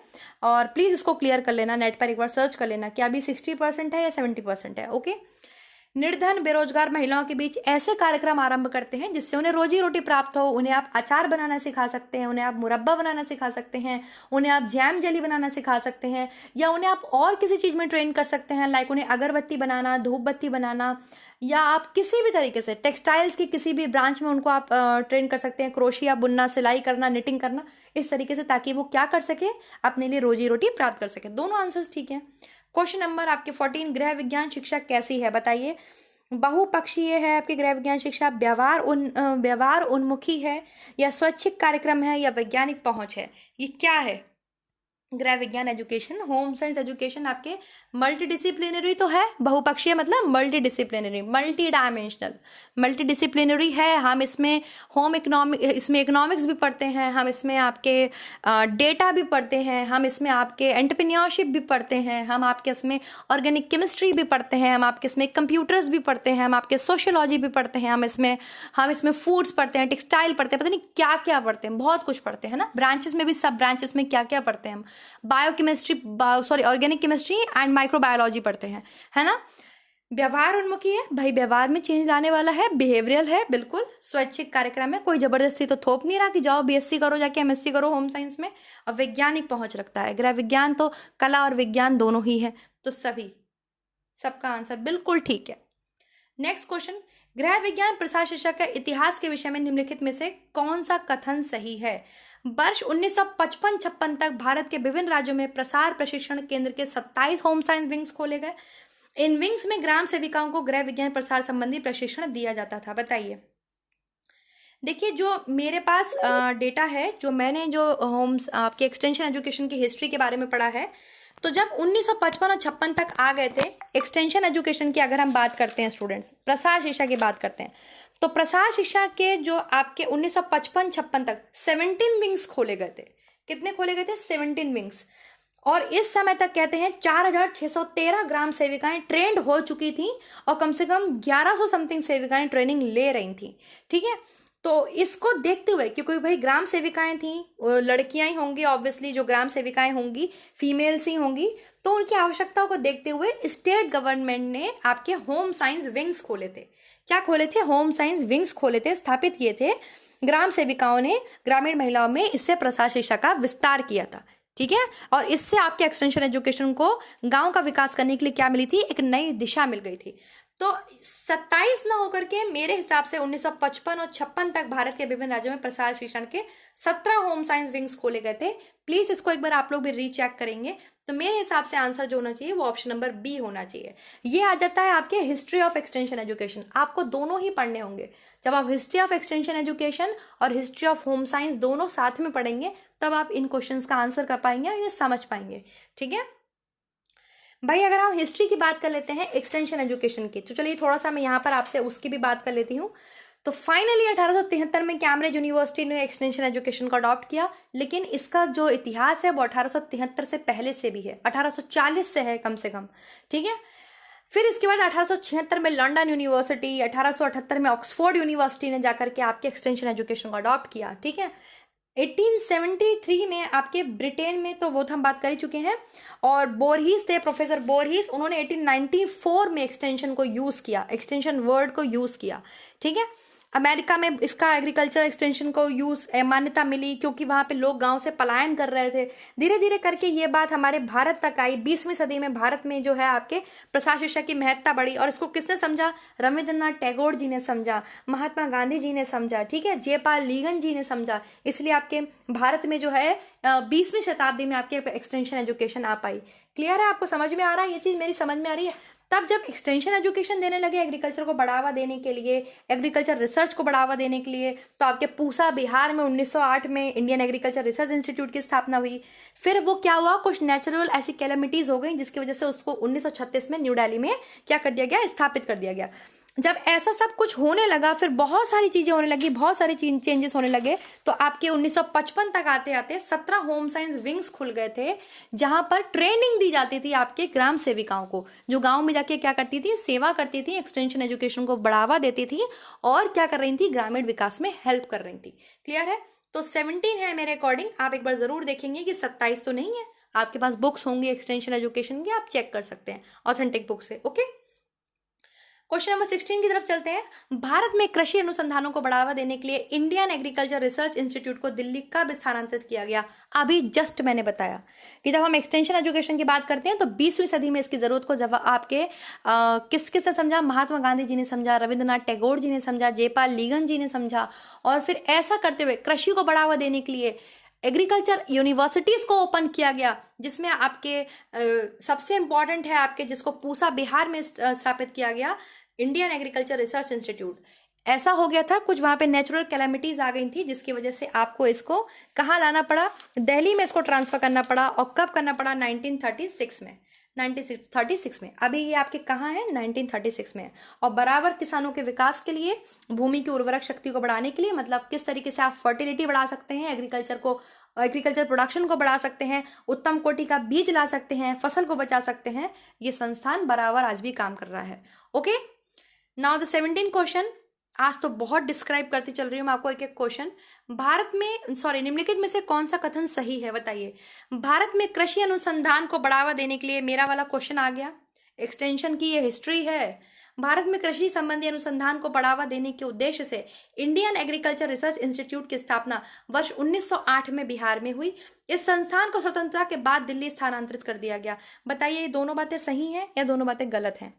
और प्लीज़ इसको क्लियर कर लेना, नेट पर एक बार सर्च कर लेना कि अभी 60% है या 70% है। ओके। निर्धन बेरोजगार महिलाओं के बीच ऐसे कार्यक्रम आरंभ करते हैं जिससे उन्हें रोजी रोटी प्राप्त हो। उन्हें आप अचार बनाना सिखा सकते हैं, उन्हें आप मुरब्बा बनाना सिखा सकते हैं, उन्हें आप जैम जेली बनाना सिखा सकते हैं, या उन्हें आप और किसी चीज़ में ट्रेन कर सकते हैं, लाइक उन्हें अगरबत्ती बनाना, धूप बत्ती बनाना, या आप किसी भी तरीके से टेक्सटाइल्स की किसी भी ब्रांच में उनको आप ट्रेन कर सकते हैं, क्रोशिया बुनना, सिलाई करना, निटिंग करना, इस तरीके से, ताकि वो क्या कर सके, अपने लिए रोजी रोटी प्राप्त कर सके। दोनों आंसर्स ठीक है। क्वेश्चन नंबर आपके 14, गृह विज्ञान शिक्षा कैसी है बताइए। बहुपक्षीय है आपकी गृह विज्ञान शिक्षा, व्यवहार उन्मुखी है, या स्वैच्छिक कार्यक्रम है, या वैज्ञानिक पहुंच है। ये क्या है? गृह विज्ञान एजुकेशन, होम साइंस एजुकेशन आपके मल्टी डिसिप्लिनरी तो है। बहुपक्षीय मतलब multi disciplinary, multi dimensional, multi disciplinary है। हम इसमें इसमें इकोनॉमिक्स भी पढ़ते हैं, हम इसमें आपके डेटा भी पढ़ते हैं, हम इसमें आपके एंटरप्रेन्योरशिप भी पढ़ते हैं, हम आपके इसमें ऑर्गेनिक केमिस्ट्री भी पढ़ते हैं, हम आपके इसमें कंप्यूटर्स भी पढ़ते हैं, हम आपके सोशियोलॉजी भी पढ़ते हैं, हम इसमें फूड्स पढ़ते हैं, टेक्सटाइल पढ़ते हैं, पता नहीं क्या क्या पढ़ते हैं, बहुत कुछ पढ़ते हैं ना। ब्रांचेस में भी, सब ब्रांचेस में क्या क्या पढ़ते हैं हम, ऑर्गेनिक केमिस्ट्री एंड माइक्रोबायोलॉजी पढ़ते हैं, है ना। व्यवहार उन्मुखी है भाई, व्यवहार में चेंज लाने वाला है, बिहेवियरल है, बिल्कुल स्वैच्छिक कार्यक्रम है, कोई जबरदस्ती तो थोप नहीं रहा कि जाओ बीएससी करो, जाके एमएससी करो होम साइंस में। और वैज्ञानिक पहुंच रखता है। गृह विज्ञान तो कला और विज्ञान दोनों ही है, तो सबका आंसर बिल्कुल ठीक है। नेक्स्ट क्वेश्चन, गृह विज्ञान प्रसार शिक्षा का इतिहास के विषय में निम्नलिखित में से कौन सा कथन सही है। वर्ष 1955-56 तक भारत के विभिन्न राज्यों में प्रसार प्रशिक्षण केंद्र के 27 होम साइंस विंग्स खोले गए। इन विंग्स में ग्राम सेविकाओं को गृह विज्ञान प्रसार संबंधी प्रशिक्षण दिया जाता था। बताइए, देखिए जो मेरे पास डेटा है, जो मैंने जो होम्स आपके एक्सटेंशन एजुकेशन की हिस्ट्री के बारे में पढ़ा है, तो जब 1955 और 56 तक आ गए थे एक्सटेंशन एजुकेशन की, अगर हम बात करते हैं स्टूडेंट्स, प्रसार शिक्षा की बात करते हैं, तो प्रसार शिक्षा के जो आपके 1955-56 तक 17 विंग्स खोले गए थे। कितने खोले गए थे? 17 विंग्स। और इस समय तक कहते हैं 4613 ग्राम सेविकाएं ट्रेंड हो चुकी थी और कम से कम 1100 समथिंग सेविकाएं ट्रेनिंग ले रही थी। ठीक है, तो इसको देखते हुए, क्योंकि भाई ग्राम सेविकाएं थी, लड़कियां ही होंगी ऑब्वियसली, जो ग्राम सेविकाएं होंगी फीमेल्स ही होंगी, तो उनकी आवश्यकताओं को देखते हुए स्टेट गवर्नमेंट ने आपके होम साइंस विंग्स खोले थे। क्या खोले थे? होम साइंस विंग्स खोले थे, स्थापित किए थे। ग्राम सेविकाओं ने ग्रामीण महिलाओं में इससे प्रसार शिक्षा का विस्तार किया था। ठीक है, और इससे आपके एक्सटेंशन एजुकेशन को गांव का विकास करने के लिए क्या मिली थी? एक नई दिशा मिल गई थी। तो 27 ना होकर के मेरे हिसाब से 1955 और 56 तक भारत के विभिन्न राज्यों में प्रसार शिक्षण के 17 होम साइंस विंग्स खोले गए थे। प्लीज इसको एक बार आप लोग भी रीचेक करेंगे। तो मेरे हिसाब से आंसर जो होना चाहिए वो ऑप्शन नंबर बी होना चाहिए। ये आ जाता है आपके हिस्ट्री ऑफ एक्सटेंशन एजुकेशन। आपको दोनों ही पढ़ने होंगे। जब आप हिस्ट्री ऑफ एक्सटेंशन एजुकेशन और हिस्ट्री ऑफ होम साइंस दोनों साथ में पढ़ेंगे तब आप इन क्वेश्चंस का आंसर कर पाएंगे और इन्हें समझ पाएंगे। ठीक है भाई, अगर हम हिस्ट्री की बात कर लेते हैं एक्सटेंशन एजुकेशन की, तो चलिए थोड़ा सा मैं यहाँ पर आपसे उसकी भी बात कर लेती हूँ। तो फाइनली 1873 में कैम्ब्रिज यूनिवर्सिटी ने एक्सटेंशन एजुकेशन को अडॉप्ट किया, लेकिन इसका जो इतिहास है वो 1873 से पहले से भी है, 1840 से है कम से कम। ठीक है, फिर इसके बाद 1876 में लंदन यूनिवर्सिटी, 1878 में ऑक्सफोर्ड यूनिवर्सिटी ने जाकर के आपके एक्सटेंशन एजुकेशन को अडॉप्ट किया। ठीक है, 1873 में आपके ब्रिटेन में, तो वो तो हम बात कर ही चुके हैं, और बोरहीस थे, प्रोफेसर बोरहीस, उन्होंने 1894 में एक्सटेंशन को यूज किया, एक्सटेंशन वर्ड को यूज किया। ठीक है, अमेरिका में इसका एग्रीकल्चर एक्सटेंशन को यूज मान्यता मिली, क्योंकि वहां पे लोग गांव से पलायन कर रहे थे। धीरे धीरे करके ये बात हमारे भारत तक आई। 20वीं सदी में भारत में जो है आपके प्रसार शिक्षा की महत्ता बढ़ी, और इसको किसने समझा? रविंद्रनाथ टैगोर जी ने समझा, महात्मा गांधी जी ने समझा, ठीक है, जयपाल लीगन जी ने समझा। इसलिए आपके भारत में जो है 20वीं शताब्दी में आपके एक्सटेंशन एजुकेशन आ पाई। क्लियर है? आपको समझ में आ रहा है? ये चीज मेरी समझ में आ रही है? तब जब एक्सटेंशन एजुकेशन देने लगे एग्रीकल्चर को बढ़ावा देने के लिए, एग्रीकल्चर रिसर्च को बढ़ावा देने के लिए, तो आपके पूसा बिहार में 1908 में इंडियन एग्रीकल्चर रिसर्च इंस्टीट्यूट की स्थापना हुई। फिर वो क्या हुआ, कुछ नेचुरल ऐसी कैलेमिटीज हो गई जिसकी वजह से उसको 1936 में न्यू दिल्ली में क्या कर दिया गया? स्थापित कर दिया गया। जब ऐसा सब कुछ होने लगा, फिर बहुत सारी चीजें होने लगी, बहुत सारे चेंजेस होने लगे, तो आपके 1955 तक आते आते 17 होम साइंस विंग्स खुल गए थे, जहां पर ट्रेनिंग दी जाती थी आपके ग्राम सेविकाओं को, जो गांव में जाके क्या करती थी? सेवा करती थी, एक्सटेंशन एजुकेशन को बढ़ावा देती थी, और क्या कर रही थी? ग्रामीण विकास में हेल्प कर रही थी। क्लियर है? तो 17 है मेरे अकॉर्डिंग। आप एक बार जरूर देखेंगे कि 27 तो नहीं है। आपके पास बुक्स होंगी एक्सटेंशन एजुकेशन की, आप चेक कर सकते हैं ऑथेंटिक बुक से। ओके, क्वेश्चन नंबर 16 की तरफ चलते हैं। भारत में कृषि अनुसंधानों को बढ़ावा देने के लिए इंडियन एग्रीकल्चर रिसर्च इंस्टीट्यूट को दिल्ली कब स्थानांतरित किया गया? अभी जस्ट मैंने बताया कि जब हम एक्सटेंशन एजुकेशन की बात करते हैं तो 20वीं सदी में इसकी जरूरत को जब आपके किसने समझा? महात्मा गांधी जी ने समझा, रविंद्रनाथ टैगोर जी ने समझा, जयपाल लीगन जी ने समझा। और फिर ऐसा करते हुए कृषि को बढ़ावा देने के लिए एग्रीकल्चर यूनिवर्सिटीज को ओपन किया गया, जिसमें आपके सबसे इंपॉर्टेंट है आपके, जिसको पूसा बिहार में स्थापित किया गया, इंडियन एग्रीकल्चर रिसर्च इंस्टीट्यूट। ऐसा हो गया था, कुछ वहां पे नेचुरल कैलेमिटीज आ गई थी, जिसकी वजह से आपको इसको कहाँ लाना पड़ा? दिल्ली में इसको ट्रांसफर करना पड़ा। और कब करना पड़ा? 1936 में। 1936 में। अभी ये आपके कहाँ है? 1936 में। और बराबर किसानों के विकास के लिए, भूमि की उर्वरक शक्ति को बढ़ाने के लिए, मतलब किस तरीके से आप फर्टिलिटी बढ़ा सकते हैं, एग्रीकल्चर प्रोडक्शन को बढ़ा सकते हैं, उत्तम कोटि का बीज ला सकते हैं, फसल को बचा सकते हैं, ये संस्थान बराबर आज भी काम कर रहा है। Okay, now the 17 question. आज तो बहुत डिस्क्राइब करती चल रही हूँ मैं आपको एक एक क्वेश्चन। भारत में निम्नलिखित में से कौन सा कथन सही है? बताइए। भारत में कृषि अनुसंधान को बढ़ावा देने के लिए, मेरा वाला क्वेश्चन आ गया, एक्सटेंशन की ये हिस्ट्री है। भारत में कृषि संबंधी अनुसंधान को बढ़ावा देने के उद्देश्य से इंडियन एग्रीकल्चर रिसर्च इंस्टीट्यूट की स्थापना वर्ष 1908 में बिहार में हुई। इस संस्थान को स्वतंत्रता के बाद दिल्ली स्थानांतरित कर दिया गया। बताइए, ये दोनों बातें सही हैं या दोनों बातें गलत हैं?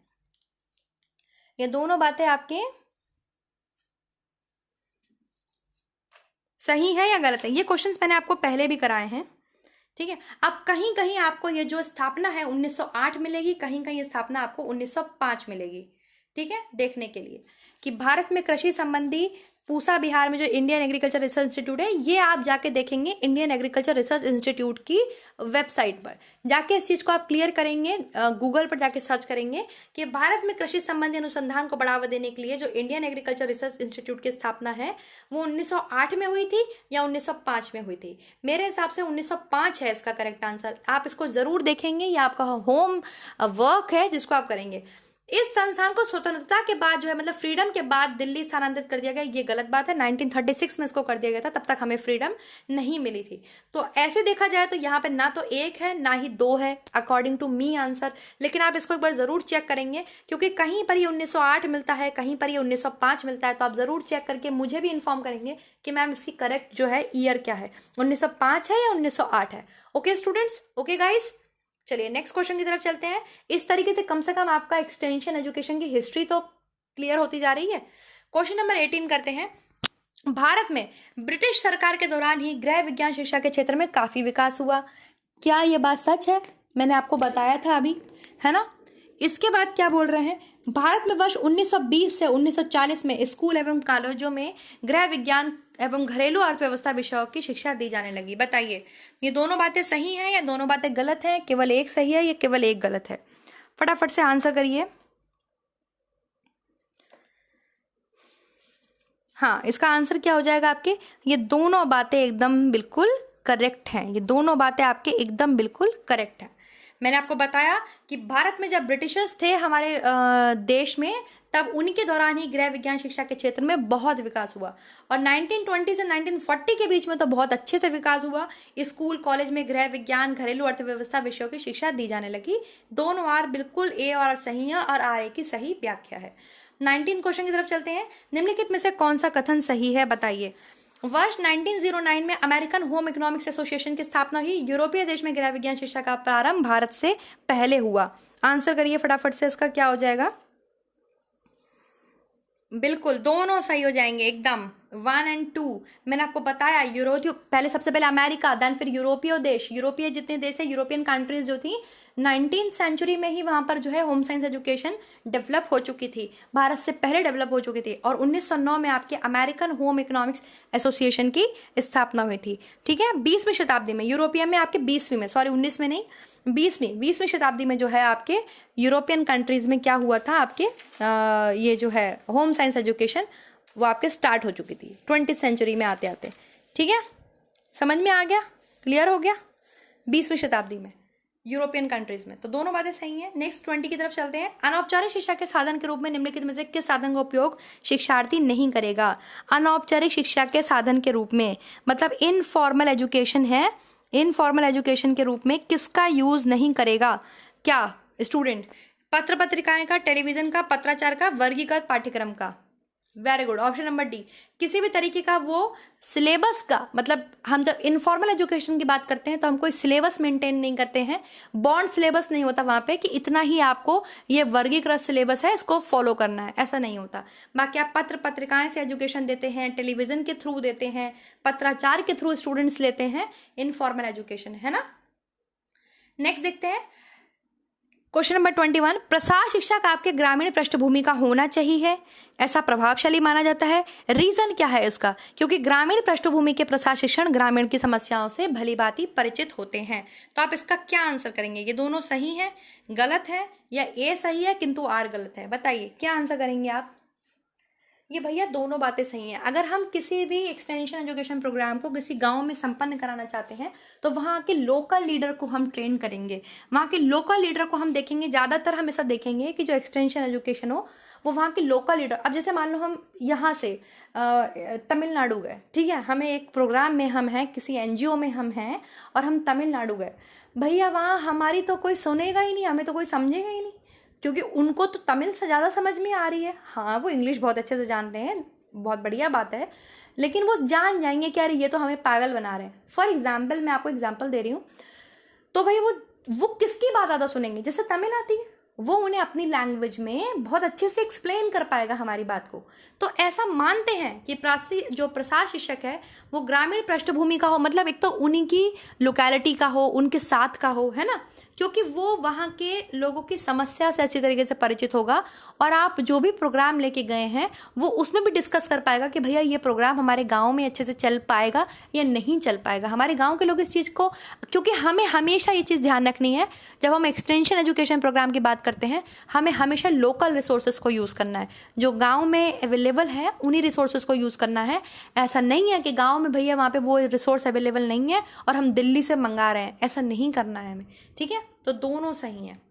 ये दोनों बातें आपके सही है या गलत है? ये क्वेश्चंस मैंने आपको पहले भी कराए हैं। ठीक है, अब कहीं कहीं आपको ये जो स्थापना है 1908 मिलेगी, कहीं कहीं स्थापना आपको 1905 मिलेगी। ठीक है, देखने के लिए कि भारत में कृषि संबंधी पूसा बिहार में जो इंडियन एग्रीकल्चर रिसर्च इंस्टीट्यूट है, ये आप जाके देखेंगे इंडियन एग्रीकल्चर रिसर्च इंस्टीट्यूट की वेबसाइट पर जाके इस चीज़ को आप क्लियर करेंगे, गूगल पर जाके सर्च करेंगे कि भारत में कृषि संबंधी अनुसंधान को बढ़ावा देने के लिए जो इंडियन एग्रीकल्चर रिसर्च इंस्टीट्यूट की स्थापना है वो 1908 में हुई थी या 1905 में हुई थी। मेरे हिसाब से 1905 है इसका करेक्ट आंसर। आप इसको जरूर देखेंगे, ये आपका होम वर्क है जिसको आप करेंगे। इस संस्थान को स्वतंत्रता के बाद जो है मतलब फ्रीडम के बाद दिल्ली स्थानांतरित कर दिया गया, ये गलत बात है। 1936 में इसको कर दिया गया था, तब तक हमें फ्रीडम नहीं मिली थी। तो ऐसे देखा जाए तो यहाँ पे ना तो एक है ना ही दो है अकॉर्डिंग टू मी आंसर, लेकिन आप इसको एक बार जरूर चेक करेंगे क्योंकि कहीं पर ये 1908 मिलता है, कहीं पर ये 1905 मिलता है। तो आप जरूर चेक करके मुझे भी इन्फॉर्म करेंगे कि मैम इसकी करेक्ट जो है ईयर क्या है, 1905 है या 1908 है। ओके स्टूडेंट्स, ओके गाइज, चलिए नेक्स्ट क्वेश्चन की तरफ चलते हैं। इस तरीके से कम आपका एक्सटेंशन एजुकेशन की हिस्ट्री तो क्लियर होती जा रही है। क्वेश्चन नंबर 18 करते हैं। भारत में ब्रिटिश सरकार के दौरान ही गृह विज्ञान शिक्षा के क्षेत्र में काफी विकास हुआ। क्या ये बात सच है? मैंने आपको बताया था अभी, है ना। इसके बाद क्या बोल रहे हैं, भारत में वर्ष 1920 से 1940 में स्कूल एवं कॉलेजों में गृह विज्ञान एवं घरेलू अर्थव्यवस्था विषयों की शिक्षा दी जाने लगी। बताइए ये दोनों बातें सही हैं या दोनों बातें गलत हैं? केवल एक सही है या केवल एक गलत है? फटाफट से आंसर करिए। हाँ, इसका आंसर क्या हो जाएगा आपके, ये दोनों बातें एकदम बिल्कुल करेक्ट हैं। ये दोनों बातें आपके एकदम बिल्कुल करेक्ट हैं। मैंने आपको बताया कि भारत में जब ब्रिटिशर्स थे हमारे देश में, तब उन्हीं के दौरान ही गृह विज्ञान शिक्षा के क्षेत्र में बहुत विकास हुआ और 1920 से 1940 के बीच में तो बहुत अच्छे से विकास हुआ। स्कूल कॉलेज में गृह विज्ञान घरेलू अर्थव्यवस्था विषयों की शिक्षा दी जाने लगी। दोनों आर बिल्कुल ए और सही है और आर ए की सही व्याख्या है। 19 क्वेश्चन की तरफ चलते हैं। निम्नलिखित में से कौन सा कथन सही है, बताइए। वर्ष 1909 में अमेरिकन होम इकोनॉमिक्स एसोसिएशन की स्थापना हुई। यूरोपीय देश में गृह विज्ञान शिक्षा का प्रारंभ भारत से पहले हुआ। आंसर करिए फटाफट से, इसका क्या हो जाएगा। बिल्कुल दोनों सही हो जाएंगे एकदम, 1 और 2। मैंने आपको बताया पहले सबसे पहले अमेरिका, देन फिर यूरोपीय देश, यूरोपीय जितने देश थे, यूरोपियन कंट्रीज जो थी, 19th सेंचुरी में ही वहां पर जो है होम साइंस एजुकेशन डेवलप हो चुकी थी, भारत से पहले डेवलप हो चुकी थी। और 1909 में आपके अमेरिकन होम इकोनॉमिक्स एसोसिएशन की स्थापना हुई थी। ठीक है, 20वीं शताब्दी में, यूरोपियन में आपके 20वीं में, सॉरी 19 में नहीं, 20वीं शताब्दी में जो है आपके यूरोपियन कंट्रीज में क्या हुआ था, आपके ये जो है होम साइंस एजुकेशन वो आपके स्टार्ट हो चुकी थी 20th सेंचुरी में आते आते। ठीक है, समझ में आ गया, क्लियर हो गया, 20वीं शताब्दी में यूरोपियन कंट्रीज में। तो दोनों बातें सही हैं। नेक्स्ट 20 की तरफ चलते हैं। अनौपचारिक शिक्षा के साधन के रूप में निम्नलिखित में से किस साधन का उपयोग शिक्षार्थी नहीं करेगा? अनौपचारिक शिक्षा के साधन के रूप में मतलब इनफॉर्मल एजुकेशन है, इनफॉर्मल एजुकेशन के रूप में किसका यूज नहीं करेगा? क्या स्टूडेंट? पत्र पत्रिकाएं का, टेलीविजन का, पत्राचार का, वर्गीकृत पाठ्यक्रम का। Very good, option number D. किसी भी तरीके का वो सिलेबस का, मतलब हम जब इनफॉर्मल एजुकेशन की बात करते हैं तो हम कोई सिलेबस मेंटेन नहीं करते हैं, बॉन्ड सिलेबस नहीं होता वहां पे कि इतना ही आपको ये वर्गीकृत सिलेबस है इसको फॉलो करना है, ऐसा नहीं होता। बाकी आप पत्र पत्रिकाएं से एजुकेशन देते हैं, टेलीविजन के थ्रू देते हैं, पत्राचार के थ्रू स्टूडेंट्स लेते हैं, इनफॉर्मल एजुकेशन है ना। नेक्स्ट देखते हैं क्वेश्चन नंबर 21। प्रसार शिक्षा का आपके ग्रामीण पृष्ठभूमि का होना चाहिए, ऐसा प्रभावशाली माना जाता है। रीजन क्या है इसका? क्योंकि ग्रामीण पृष्ठभूमि के प्रसार शिक्षण ग्रामीण की समस्याओं से भली भांति परिचित होते हैं। तो आप इसका क्या आंसर करेंगे? ये दोनों सही है, गलत है, या ए सही है किंतु आर गलत है? बताइए क्या आंसर करेंगे आप। ये भैया दोनों बातें सही हैं। अगर हम किसी भी एक्सटेंशन एजुकेशन प्रोग्राम को किसी गांव में संपन्न कराना चाहते हैं तो वहाँ के लोकल लीडर को हम ट्रेन करेंगे, वहाँ के लोकल लीडर को हम देखेंगे। ज़्यादातर हम ऐसा देखेंगे कि जो एक्सटेंशन एजुकेशन हो वो वहाँ के लोकल लीडर। अब जैसे मान लो हम यहाँ से तमिलनाडु गए, ठीक है, हमें एक प्रोग्राम में हम हैं, किसी एनजीओ में हम हैं और हम तमिलनाडु गए, भैया वहाँ हमारी तो कोई सुनेगा ही नहीं, हमें तो कोई समझेगा ही नहीं, क्योंकि उनको तो तमिल से ज़्यादा समझ में आ रही है। हाँ, वो इंग्लिश बहुत अच्छे से जानते हैं, बहुत बढ़िया बात है, लेकिन वो जान जाएंगे कि अरे ये तो हमें पागल बना रहे हैं। फॉर एग्जाम्पल, मैं आपको एग्जाम्पल दे रही हूँ, तो भाई वो किसकी बात ज़्यादा सुनेंगे? जैसे तमिल आती है, वो उन्हें अपनी लैंग्वेज में बहुत अच्छे से एक्सप्लेन कर पाएगा हमारी बात को। तो ऐसा मानते हैं कि जो प्रसार शिक्षक है वो ग्रामीण पृष्ठभूमि का हो, मतलब एक तो उन्हीं की लोकेलिटी का हो, उनके साथ का हो, है ना। क्योंकि वो वहाँ के लोगों की समस्या से अच्छी तरीके से परिचित होगा और आप जो भी प्रोग्राम लेके गए हैं वो उसमें भी डिस्कस कर पाएगा कि भैया ये प्रोग्राम हमारे गांव में अच्छे से चल पाएगा या नहीं चल पाएगा। हमारे गांव के लोग इस चीज़ को, क्योंकि हमें हमेशा ये चीज़ ध्यान रखनी है जब हम एक्सटेंशन एजुकेशन प्रोग्राम की बात करते हैं, हमें हमेशा लोकल रिसोर्सेज को यूज़ करना है, जो गाँव में अवेलेबल है उन्हीं रिसोर्सेज को यूज़ करना है। ऐसा नहीं है कि गाँव में भैया वहाँ पर वो रिसोर्स अवेलेबल नहीं है और हम दिल्ली से मंगा रहे हैं, ऐसा नहीं करना है हमें। ठीक है, तो दोनों सही हैं।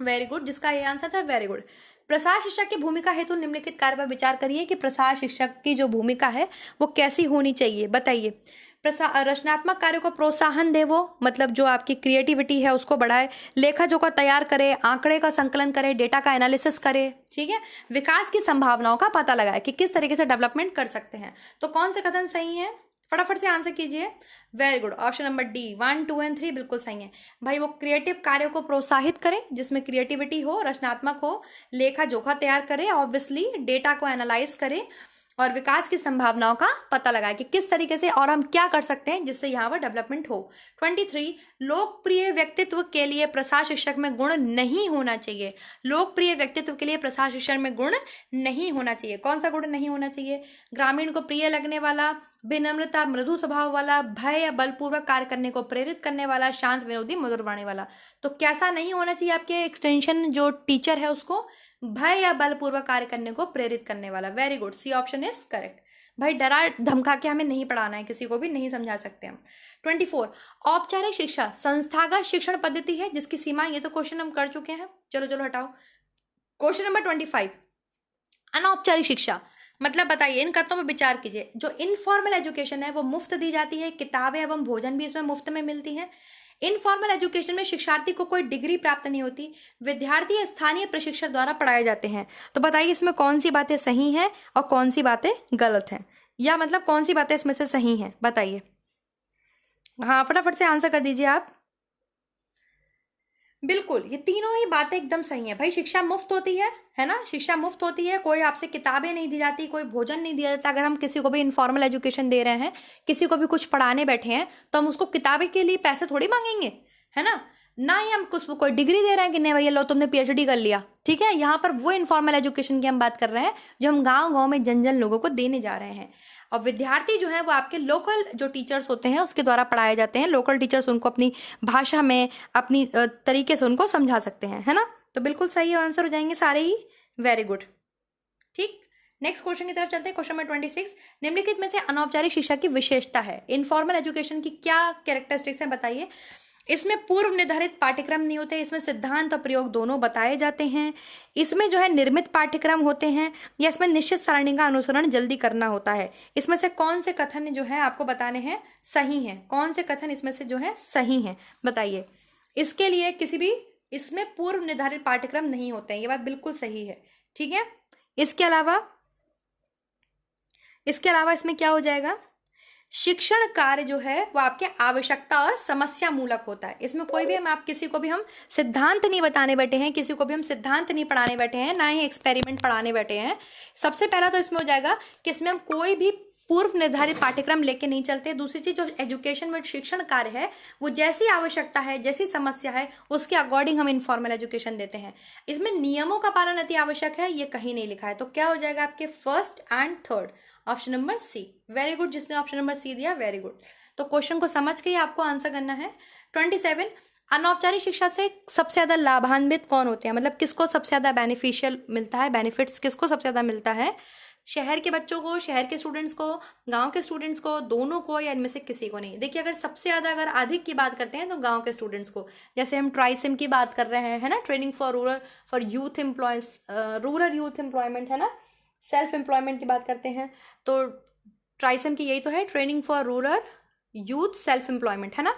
वेरी गुड, जिसका ये आंसर था वेरी गुड। प्रसार शिक्षक की भूमिका हेतु निम्नलिखित कार्य पर विचार करिए कि प्रसार शिक्षक की जो भूमिका है वो कैसी होनी चाहिए, बताइए। रचनात्मक कार्यों को प्रोत्साहन दे, वो मतलब जो आपकी क्रिएटिविटी है उसको बढ़ाए, लेखा जोखा तैयार करे, आंकड़े का संकलन करे, डेटा का एनालिसिस करे, ठीक है, विकास की संभावनाओं का पता लगाए कि किस तरीके से डेवलपमेंट कर सकते हैं। तो कौन से कथन सही है, फटाफट से आंसर कीजिए। Very good, option number D 1, 2 and 3 बिल्कुल सही है भाई। वो क्रिएटिव कार्यों को प्रोत्साहित करें जिसमें क्रिएटिविटी हो, रचनात्मक हो, लेखा जोखा तैयार करे, ऑब्वियसली डेटा को एनालाइज करे और विकास की संभावनाओं का पता लगाए कि किस तरीके से और हम क्या कर सकते हैं जिससे यहाँ पर डेवलपमेंट हो। 23, लोकप्रिय व्यक्तित्व के लिए प्रसार शिक्षक में गुण नहीं होना चाहिए। लोकप्रिय व्यक्तित्व के लिए प्रसार शिक्षक में गुण नहीं होना चाहिए। कौन सा गुण नहीं होना चाहिए? ग्रामीण को प्रिय लगने वाला, विनम्रता, मृदु स्वभाव वाला, भय या बलपूर्वक कार्य करने को प्रेरित करने वाला, शांत, विनोदी, मधुर वाणी वाला। तो कैसा नहीं होना चाहिए आपके एक्सटेंशन जो टीचर है उसको? भय या बलपूर्वक कार्य करने को प्रेरित करने वाला। Very good, C option is correct. भाई डरा धमका के हमें नहीं पढ़ाना है, किसी को भी नहीं समझा सकते हम। 24, औपचारिक शिक्षा संस्थागत शिक्षण पद्धति है जिसकी सीमा, ये तो क्वेश्चन हम कर चुके हैं, चलो हटाओ। क्वेश्चन नंबर 25, अनौपचारिक शिक्षा मतलब बताइए, इन कथनों पर विचार कीजिए। जो इनफॉर्मल एजुकेशन है वो मुफ्त दी जाती है, किताबें एवं भोजन भी इसमें मुफ्त में मिलती हैं। इनफॉर्मल एजुकेशन में शिक्षार्थी को कोई डिग्री प्राप्त नहीं होती, विद्यार्थी स्थानीय प्रशिक्षक द्वारा पढ़ाए जाते हैं। तो बताइए इसमें कौन सी बातें सही हैं और कौन सी बातें गलत हैं, या मतलब कौन सी बातें इसमें से सही हैं, बताइए। हाँ फटाफट से आंसर कर दीजिए आप। बिल्कुल, ये तीनों ही बातें एकदम सही है भाई। शिक्षा मुफ्त होती है ना, शिक्षा मुफ्त होती है, कोई आपसे किताबें नहीं दी जाती, कोई भोजन नहीं दिया जाता। अगर हम किसी को भी इनफॉर्मल एजुकेशन दे रहे हैं, किसी को भी कुछ पढ़ाने बैठे हैं, तो हम उसको किताबें के लिए पैसे थोड़ी मांगेंगे, है ना ही हम कुछ कोई डिग्री दे रहे हैं कि नहीं भैया लो तुमने PhD कर लिया। ठीक है, यहाँ पर वो इनफॉर्मल एजुकेशन की हम बात कर रहे हैं जो हम गाँव में जन लोगों को देने जा रहे हैं। और विद्यार्थी जो है वो आपके लोकल जो टीचर्स होते हैं उसके द्वारा पढ़ाए जाते हैं। लोकल टीचर्स उनको अपनी भाषा में, अपनी तरीके से उनको समझा सकते हैं, है ना। तो बिल्कुल सही आंसर हो जाएंगे सारे ही। वेरी गुड, ठीक। नेक्स्ट क्वेश्चन की तरफ चलते हैं। क्वेश्चन नंबर 26, निम्नलिखित में से अनौपचारिक शिक्षा की विशेषता है। इनफॉर्मल एजुकेशन की क्या कैरेक्टरिस्टिक्स हैं, बताइए। इसमें पूर्व निर्धारित पाठ्यक्रम नहीं होते, इसमें सिद्धांत और प्रयोग दोनों बताए जाते हैं, इसमें जो है निर्मित पाठ्यक्रम होते हैं, या इसमें निश्चित सारणी का अनुसरण जल्दी करना होता है। इसमें से कौन से कथन जो है आपको बताने हैं सही हैं, कौन से कथन इसमें से जो है सही हैं, बताइए। इसके लिए किसी भी इसमें पूर्व निर्धारित पाठ्यक्रम नहीं होते हैं, ये बात बिल्कुल सही है, ठीक है। इसके अलावा इसमें क्या हो जाएगा, शिक्षण कार्य जो है वो आपके आवश्यकता और समस्या मूलक होता है। इसमें कोई भी किसी को भी हम सिद्धांत नहीं बताने बैठे हैं, किसी को भी हम सिद्धांत नहीं पढ़ाने बैठे हैं, ना ही एक्सपेरिमेंट पढ़ाने बैठे हैं। सबसे पहला तो इसमें हो जाएगा कि इसमें हम कोई भी पूर्व निर्धारित पाठ्यक्रम लेके नहीं चलते। दूसरी चीज, जो एजुकेशन में शिक्षण कार्य है वो जैसी आवश्यकता है, जैसी समस्या है, उसके अकॉर्डिंग हम इनफॉर्मल एजुकेशन देते हैं। इसमें नियमों का पालन अति आवश्यक है, ये कहीं नहीं लिखा है। तो क्या हो जाएगा आपके first and third, option number C. Very good, जिसने ऑप्शन नंबर सी दिया वेरी गुड। तो क्वेश्चन को समझ के ही आपको आंसर करना है। 27, अनौपचारिक शिक्षा से सबसे ज्यादा लाभान्वित कौन होते हैं, मतलब किसको सबसे ज्यादा बेनिफिशियल मिलता है, बेनिफिट्स किसको सबसे ज्यादा मिलता है। शहर के बच्चों को, शहर के स्टूडेंट्स को, गांव के स्टूडेंट्स को, दोनों को, या इनमें से किसी को नहीं। देखिए अगर सबसे ज्यादा अगर अधिक की बात करते हैं तो गांव के स्टूडेंट्स को, जैसे हम ट्राइसिम की बात कर रहे हैं, है ना, training for rural youth employment, है ना, सेल्फ एम्प्लॉयमेंट की बात करते हैं तो ट्राइसिम की यही तो है, training for rural youth self employment, है ना।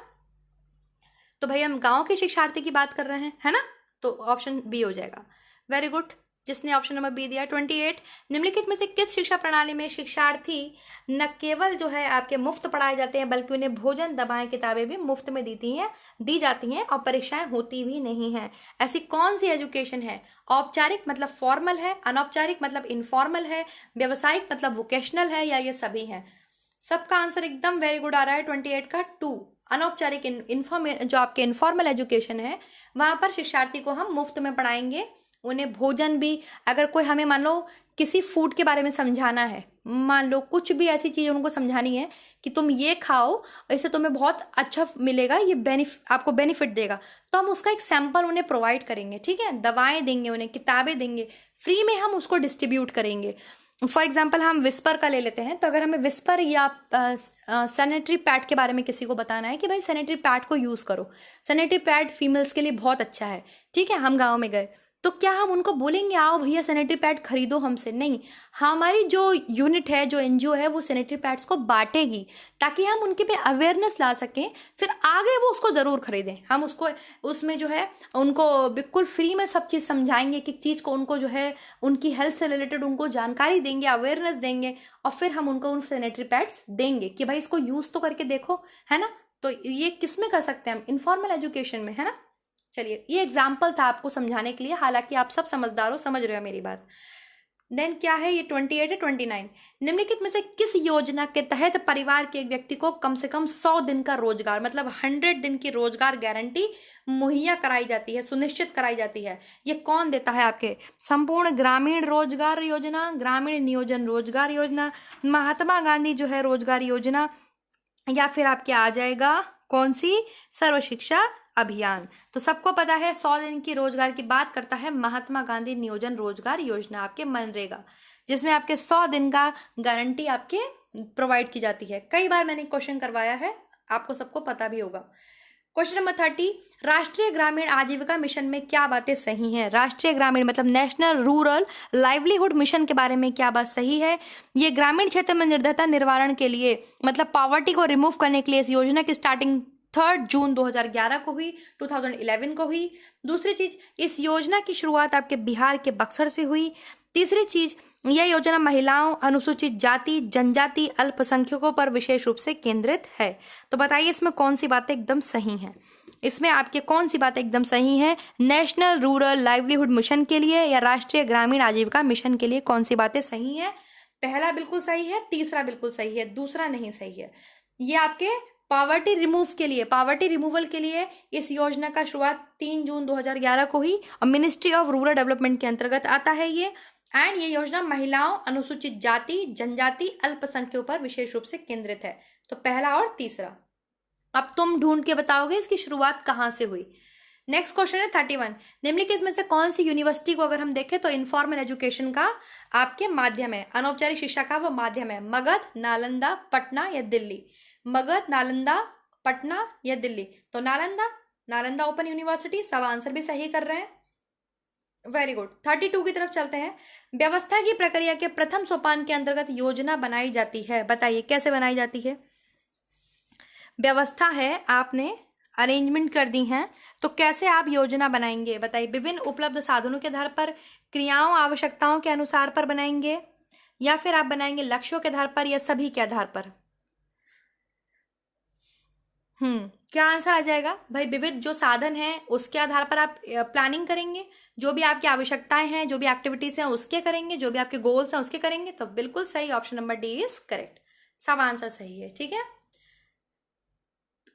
तो भाई हम गांव के शिक्षार्थी की बात कर रहे हैं, है ना, तो ऑप्शन बी हो जाएगा। वेरी गुड, जिसने ऑप्शन नंबर बी दिया। 28, निम्नलिखित में से किस शिक्षा प्रणाली में शिक्षार्थी न केवल जो है आपके मुफ्त पढ़ाए जाते हैं बल्कि उन्हें भोजन, दवाएं, किताबें भी मुफ्त में दी जाती हैं और परीक्षाएं होती भी नहीं हैं। ऐसी कौन सी एजुकेशन है? औपचारिक मतलब फॉर्मल है, अनौपचारिक मतलब इनफॉर्मल है, व्यवसायिक मतलब वोकेशनल है, या ये सभी हैं? सबका आंसर एकदम वेरी गुड आ रहा है 28 का 2। अनौपचारिक जो आपके इनफॉर्मल एजुकेशन है वहाँ पर शिक्षार्थी को हम मुफ्त में पढ़ाएंगे। उन्हें भोजन भी, अगर कोई हमें मान लो किसी फूड के बारे में समझाना है, मान लो कुछ भी ऐसी चीज़ उनको समझानी है कि तुम ये खाओ, इससे तुम्हें बहुत अच्छा मिलेगा, ये आपको बेनिफिट देगा, तो हम उसका एक सैंपल उन्हें प्रोवाइड करेंगे। ठीक है, दवाएं देंगे, उन्हें किताबें देंगे, फ्री में हम उसको डिस्ट्रीब्यूट करेंगे। फॉर एग्जाम्पल हम विस्पर का ले लेते हैं, तो अगर हमें विस्पर या सैनिटरी पैड के बारे में किसी को बताना है कि भाई सैनिटरी पैड को यूज़ करो, सैनिटरी पैड फीमेल्स के लिए बहुत अच्छा है, ठीक है, हम गाँव में गए, तो क्या हम उनको बोलेंगे आओ भैया सैनिटरी पैड खरीदो हमसे? नहीं, हमारी जो यूनिट है, जो एनजीओ है, वो सैनिटरी पैड्स को बांटेगी ताकि हम उनके पे अवेयरनेस ला सकें, फिर आगे वो उसको ज़रूर खरीदें। हम उसको उसमें जो है उनको बिल्कुल फ्री में सब चीज़ समझाएंगे कि चीज़ को उनको जो है उनकी हेल्थ से रिलेटेड उनको जानकारी देंगे, अवेयरनेस देंगे, और फिर हम उनको उन सैनिटरी पैड्स देंगे कि भाई इसको यूज़ तो करके देखो, है ना। तो ये किस में कर सकते हैं हम? इनफॉर्मल एजुकेशन में, है ना। चलिए, ये एग्जाम्पल था आपको समझाने के लिए, हालांकि आप सब समझदार हो, समझ रहे हो मेरी बात। देन क्या है ये 28 है 29, निम्नलिखित में से किस योजना के तहत परिवार के एक व्यक्ति को कम से कम 100 दिन का रोजगार, मतलब 100 दिन की रोजगार गारंटी मुहैया कराई जाती है, सुनिश्चित कराई जाती है? ये कौन देता है आपके? संपूर्ण ग्रामीण रोजगार योजना, ग्रामीण नियोजन रोजगार योजना, महात्मा गांधी जो है रोजगार योजना, या फिर आपके आ जाएगा कौन सी? सर्व शिक्षा अभियान। तो सबको पता है 100 दिन की रोजगार की बात करता है महात्मा गांधी नियोजन रोजगार योजना, आपके मनरेगा, जिसमें आपके 100 दिन का गारंटी आपके प्रोवाइड की जाती है। कई बार मैंने क्वेश्चन करवाया है, आपको सबको पता भी होगा। क्वेश्चन नंबर 30, राष्ट्रीय ग्रामीण आजीविका मिशन में क्या बातें सही हैं? राष्ट्रीय ग्रामीण मतलब नेशनल रूरल लाइवलीहुड मिशन के बारे में क्या बात सही है? ये ग्रामीण क्षेत्र में निर्धनता निवारण के लिए, मतलब पॉवर्टी को रिमूव करने के लिए इस योजना की स्टार्टिंग 3 जून 2011 को हुई, 2011 को हुई। दूसरी चीज, इस योजना की शुरुआत आपके बिहार के बक्सर से हुई। तीसरी चीज, यह योजना महिलाओं, अनुसूचित जाति, जनजाति, अल्पसंख्यकों पर विशेष रूप से केंद्रित है। तो बताइए इसमें कौन सी बातें एकदम सही हैं? इसमें आपके कौन सी बातें एकदम सही हैं? नेशनल रूरल लाइवलीहुड मिशन के लिए या राष्ट्रीय ग्रामीण आजीविका मिशन के लिए कौन सी बातें सही हैं? पहला बिल्कुल सही है, तीसरा बिल्कुल सही है, दूसरा नहीं सही है। ये आपके पॉवर्टी रिमूवल के लिए इस योजना का शुरुआत 3 जून 2011 को हुई और मिनिस्ट्री ऑफ रूरल डेवलपमेंट के अंतर्गत आता है ये। एंड ये योजना महिलाओं, अनुसूचित जाति, जनजाति, अल्पसंख्यकों पर विशेष रूप से केंद्रित है। तो पहला और तीसरा। अब तुम ढूंढ के बताओगे इसकी शुरुआत कहाँ से हुई। नेक्स्ट क्वेश्चन है 31, निम्नलिखित में से कौन सी यूनिवर्सिटी को अगर हम देखें तो इनफॉर्मल एजुकेशन का आपके माध्यम है, अनौपचारिक शिक्षा का वो माध्यम है? मगध, नालंदा, पटना या दिल्ली? मगध, नालंदा, पटना या दिल्ली? तो नालंदा ओपन यूनिवर्सिटी। सब आंसर भी सही कर रहे हैं, वेरी गुड। 32 की तरफ चलते हैं। व्यवस्था की प्रक्रिया के प्रथम सोपान के अंतर्गत योजना बनाई जाती है, बताइए कैसे बनाई जाती है? व्यवस्था है, आपने अरेंजमेंट कर दी हैं, तो कैसे आप योजना बनाएंगे बताइए? विभिन्न उपलब्ध साधनों के आधार पर, क्रियाओं, आवश्यकताओं के अनुसार पर बनाएंगे, या फिर आप बनाएंगे लक्ष्यों के आधार पर, या सभी के आधार पर? क्या आंसर आ जाएगा भाई? विविध जो साधन है उसके आधार पर आप प्लानिंग करेंगे, जो भी आपकी आवश्यकताएं हैं, जो भी एक्टिविटीज हैं उसके करेंगे, जो भी आपके गोल्स हैं उसके करेंगे। तो बिल्कुल सही, option number D is correct, सब आंसर सही है। ठीक है,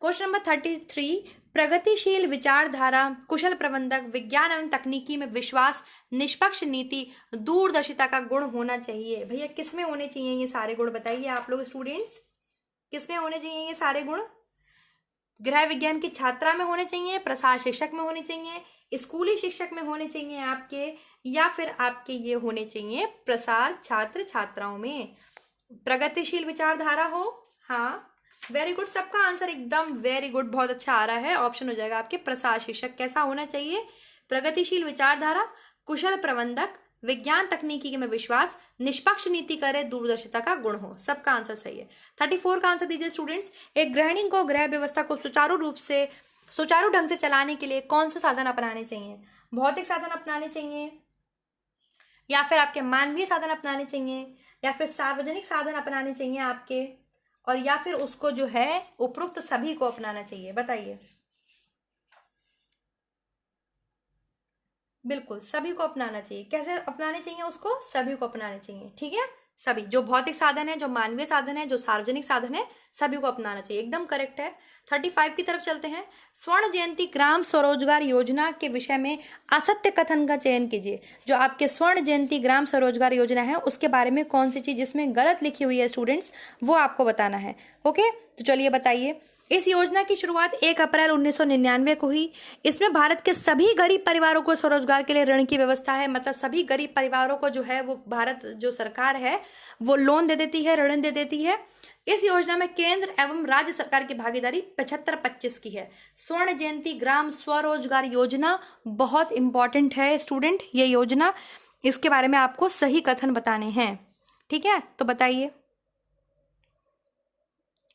क्वेश्चन नंबर 33, प्रगतिशील विचारधारा, कुशल प्रबंधक, विज्ञान एवं तकनीकी में विश्वास, निष्पक्ष नीति, दूरदर्शिता का गुण होना चाहिए। भैया किसमें होने चाहिए ये सारे गुण? बताइए आप लोग स्टूडेंट्स, किसमें होने चाहिए ये सारे गुण? गृह विज्ञान की छात्रा में होने चाहिए, प्रसार शिक्षक में होने चाहिए, स्कूली शिक्षक में होने चाहिए आपके, या फिर आपके ये होने चाहिए प्रसार छात्र छात्राओं में? प्रगतिशील विचारधारा हो, हाँ वेरी गुड, सबका आंसर एकदम वेरी गुड, बहुत अच्छा आ रहा है। ऑप्शन हो जाएगा आपके प्रसार शिक्षक। कैसा होना चाहिए? प्रगतिशील विचारधारा, कुशल प्रबंधक, विज्ञान तकनीकी में विश्वास, निष्पक्ष नीति करे, दूरदर्शिता का गुण हो। सबका आंसर सही है। 34 का आंसर दीजिए स्टूडेंट्स। एक गृहिणी को गृह व्यवस्था को सुचारू ढंग से चलाने के लिए कौन से साधन अपनाने चाहिए? भौतिक साधन अपनाने चाहिए, या फिर आपके मानवीय साधन अपनाने चाहिए, या फिर सार्वजनिक साधन अपनाने चाहिए आपके, और या फिर उसको जो है उपरोक्त सभी को अपनाना चाहिए? बताइए। बिल्कुल सभी को अपनाना चाहिए। कैसे अपनाने चाहिए उसको? सभी को अपनाने चाहिए। ठीक है, सभी जो भौतिक साधन है, जो मानवीय साधन है, जो सार्वजनिक साधन है, सभी को अपनाना चाहिए। एकदम करेक्ट है। 35 की तरफ चलते हैं। स्वर्ण जयंती ग्राम स्वरोजगार योजना के विषय में असत्य कथन का चयन कीजिए। जो आपके स्वर्ण जयंती ग्राम स्वरोजगार योजना है उसके बारे में कौन सी चीज इसमें गलत लिखी हुई है स्टूडेंट्स, वो आपको बताना है। ओके, तो चलिए बताइए। इस योजना की शुरुआत 1 अप्रैल 1999 को हुई। इसमें भारत के सभी गरीब परिवारों को स्वरोजगार के लिए ऋण की व्यवस्था है। मतलब सभी गरीब परिवारों को जो है वो भारत जो सरकार है वो लोन दे देती है, ऋण दे देती है। इस योजना में केंद्र एवं राज्य सरकार की भागीदारी 75-25 की है। स्वर्ण जयंती ग्राम स्वरोजगार योजना बहुत इंपॉर्टेंट है स्टूडेंट, ये योजना, इसके बारे में आपको सही कथन बताने हैं। ठीक है, तो बताइए।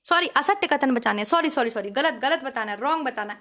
सॉरी, असत्य कथन बताने हैं। सॉरी, गलत बताना है, रॉन्ग बताना है।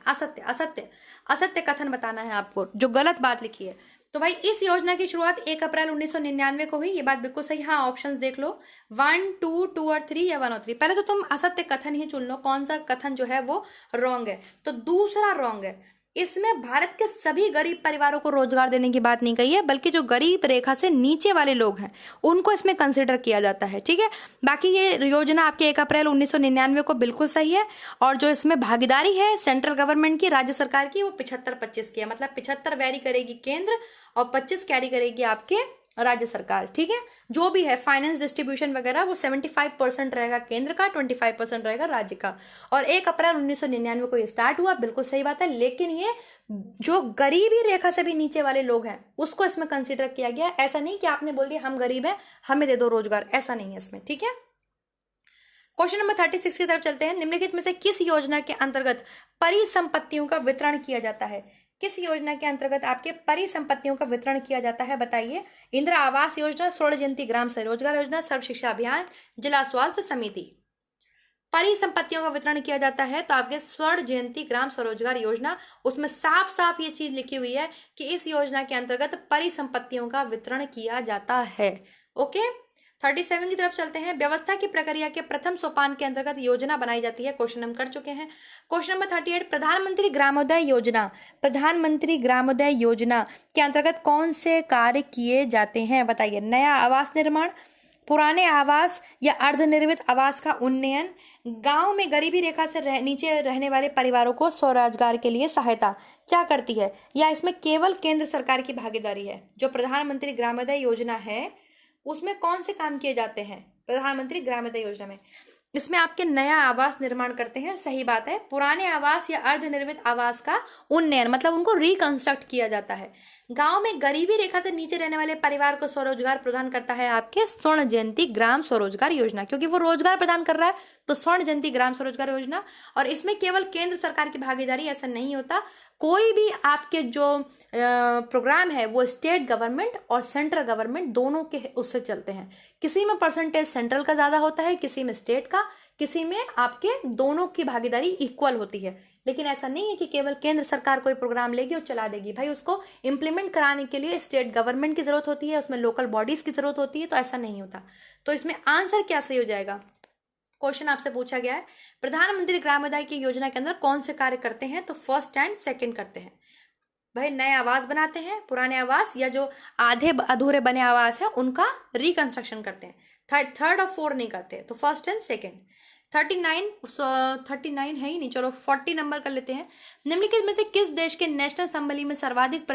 असत्य कथन बताना है आपको, जो गलत बात लिखी है। तो भाई इस योजना की शुरुआत 1 अप्रैल 1999 को हुई, ये बात बिल्कुल सही। हाँ, ऑप्शंस देख लो, 1, 2 और 3 या 1 और 3। पहले तो तुम असत्य कथन ही चुन लो, कौन सा कथन जो है वो रॉन्ग है। तो दूसरा रॉन्ग है। इसमें भारत के सभी गरीब परिवारों को रोजगार देने की बात नहीं कही है, बल्कि जो गरीब रेखा से नीचे वाले लोग हैं उनको इसमें कंसिडर किया जाता है। ठीक है, बाकी ये योजना आपके 1 अप्रैल 1999 को बिल्कुल सही है। और जो इसमें भागीदारी है सेंट्रल गवर्नमेंट की, राज्य सरकार की, वो 75-25 की है। मतलब 75 वैरी करेगी केंद्र और 25 कैरी करेगी आपके राज्य सरकार। ठीक है, जो भी है फाइनेंस डिस्ट्रीब्यूशन वगैरह वो 75% रहेगा केंद्र का, 25% रहेगा राज्य का। और 1 अप्रैल 1999 को ये स्टार्ट हुआ, बिल्कुल सही बात है। लेकिन ये जो गरीबी रेखा से भी नीचे वाले लोग हैं उसको इसमें कंसिडर किया गया। ऐसा नहीं कि आपने बोल दिया हम गरीब हैं हमें दे दो रोजगार, ऐसा नहीं है इसमें। ठीक है, क्वेश्चन नंबर 36 की तरफ चलते हैं। निम्नलिखित में से किस योजना के अंतर्गत परिसंपत्तियों का वितरण किया जाता है? किस योजना के अंतर्गत आपके परिसंपत्तियों का वितरण किया जाता है, बताइए। इंदिरा आवास योजना, स्वर्ण जयंती ग्राम स्वरोजगार योजना, सर्व शिक्षा अभियान, जिला स्वास्थ्य समिति। परिसंपत्तियों का वितरण किया जाता है तो आपके स्वर्ण जयंती ग्राम स्वरोजगार योजना, उसमें साफ साफ ये चीज लिखी हुई है कि इस योजना के अंतर्गत परिसंपत्तियों का वितरण किया जाता है। ओके, 37 की तरफ चलते हैं। व्यवस्था की प्रक्रिया के प्रथम सोपान के अंतर्गत योजना बनाई जाती है, क्वेश्चन हम कर चुके हैं। क्वेश्चन नंबर 38, प्रधानमंत्री ग्रामोदय योजना, प्रधानमंत्री ग्रामोदय योजना के अंतर्गत कौन से कार्य किए जाते हैं, बताइए। नया आवास निर्माण, पुराने आवास या अर्धनिर्मित आवास का उन्नयन, गांव में गरीबी रेखा से नीचे रहने वाले परिवारों को स्वरोजगार के लिए सहायता क्या करती है, या इसमें केवल केंद्र सरकार की भागीदारी है। जो प्रधानमंत्री ग्रामोदय योजना है उसमें कौन से काम किए जाते हैं प्रधानमंत्री ग्रामोदय योजना में? इसमें आपके नया आवास निर्माण करते हैं, सही बात है। पुराने आवास या अर्धनिर्मित आवास का उन्नयन, मतलब उनको रिकंस्ट्रक्ट किया जाता है। गांव में गरीबी रेखा से नीचे रहने वाले परिवार को स्वरोजगार प्रदान करता है आपके स्वर्ण जयंती ग्राम स्वरोजगार योजना, क्योंकि वो रोजगार प्रदान कर रहा है तो स्वर्ण जयंती ग्राम स्वरोजगार योजना। और इसमें केवल केंद्र सरकार की भागीदारी, ऐसा नहीं होता। कोई भी आपके जो प्रोग्राम है वो स्टेट गवर्नमेंट और सेंट्रल गवर्नमेंट दोनों के उससे चलते हैं। किसी में परसेंटेज सेंट्रल का ज्यादा होता है, किसी में स्टेट का, किसी में आपके दोनों की भागीदारी इक्वल होती है। लेकिन ऐसा नहीं है कि केवल केंद्र सरकार कोई प्रोग्राम लेगी और चला देगी। भाई उसको इंप्लीमेंट कराने के लिए स्टेट गवर्नमेंट की जरूरत होती है, उसमें लोकल बॉडीज की जरूरत होती है, तो ऐसा नहीं होता। तो इसमें आंसर क्या सही हो जाएगा? क्वेश्चन आपसे पूछा गया है प्रधानमंत्री ग्रामोदय की योजना के अंदर कौन से कार्य करते हैं, तो फर्स्ट एंड सेकंड करते हैं। भाई नए आवास बनाते हैं, पुराने आवास या जो आधे अधूरे बने आवास है उनका रिकंस्ट्रक्शन करते हैं। थर्ड और फोर्थ नहीं करते, तो फर्स्ट एंड सेकंड। 39 है ही नहीं, चलो 40 नंबर कर लेते हैं। निम्नलिखित में से किस देश के नेशनल असेंबली में सर्वाधिक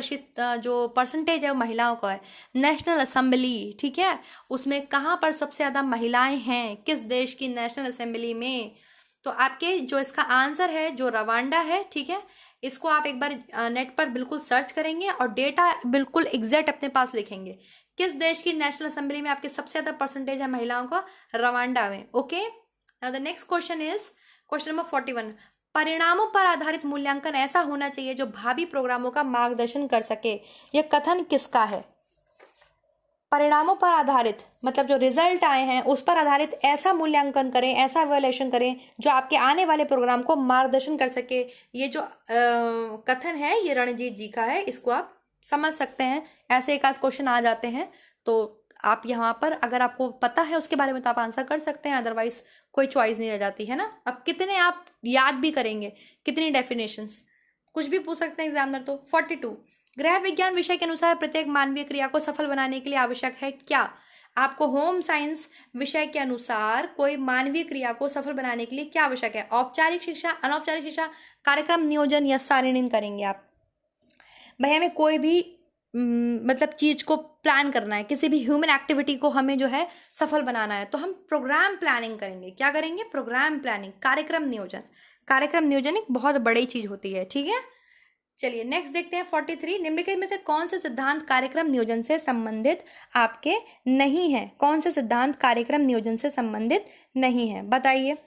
जो परसेंटेज है वो महिलाओं का है? नेशनल असेंबली, ठीक है, उसमें कहाँ पर सबसे ज्यादा महिलाएं हैं, किस देश की नेशनल असेंबली में? तो आपके जो इसका आंसर है जो रवांडा है। ठीक है, इसको आप एक बार नेट पर बिल्कुल सर्च करेंगे और डेटा बिल्कुल एग्जैक्ट अपने पास लिखेंगे। किस देश की नेशनल असेंबली में आपके सबसे ज्यादा परसेंटेज है महिलाओं का? रवांडा में। Okay, now the next question is question number 41। परिणामों पर आधारित मूल्यांकन ऐसा होना चाहिए जो भावी प्रोग्रामों का मार्गदर्शन कर सके, यह कथन किसका है? परिणामों पर आधारित मतलब जो रिजल्ट आए हैं उस पर आधारित ऐसा मूल्यांकन करें, ऐसा इवैल्यूएशन करें जो आपके आने वाले प्रोग्राम को मार्गदर्शन कर सके। ये जो कथन है ये रणजीत जी का है, इसको आप समझ सकते हैं। ऐसे एक आध क्वेश्चन आ जाते हैं तो आप यहाँ पर अगर आपको पता है उसके बारे में तो आप आंसर कर सकते हैं, अदरवाइज कोई चॉइस नहीं रह जाती है ना। अब कितने आप याद भी करेंगे, कितनी डेफिनेशंस, कुछ भी पूछ सकते हैं एग्जामिनर। तो 42, गृह विज्ञान विषय के अनुसार प्रत्येक मानवीय क्रिया को सफल बनाने के लिए आवश्यक है क्या? आपको होम साइंस विषय के अनुसार कोई मानवीय क्रिया को सफल बनाने के लिए क्या आवश्यक है? औपचारिक शिक्षा, अनौपचारिक शिक्षा, कार्यक्रम नियोजन या सारणीन करेंगे आप? भाई हमें कोई भी मतलब चीज को प्लान करना है, किसी भी ह्यूमन एक्टिविटी को हमें जो है सफल बनाना है, तो हम प्रोग्राम प्लानिंग करेंगे। क्या करेंगे? प्रोग्राम प्लानिंग, कार्यक्रम नियोजन। कार्यक्रम नियोजन एक बहुत बड़ी चीज होती है, ठीक है। चलिए नेक्स्ट देखते हैं 43। निम्नलिखित में से कौन से सिद्धांत कार्यक्रम नियोजन से संबंधित आपके नहीं है? कौन से सिद्धांत कार्यक्रम नियोजन से संबंधित नहीं है, बताइए।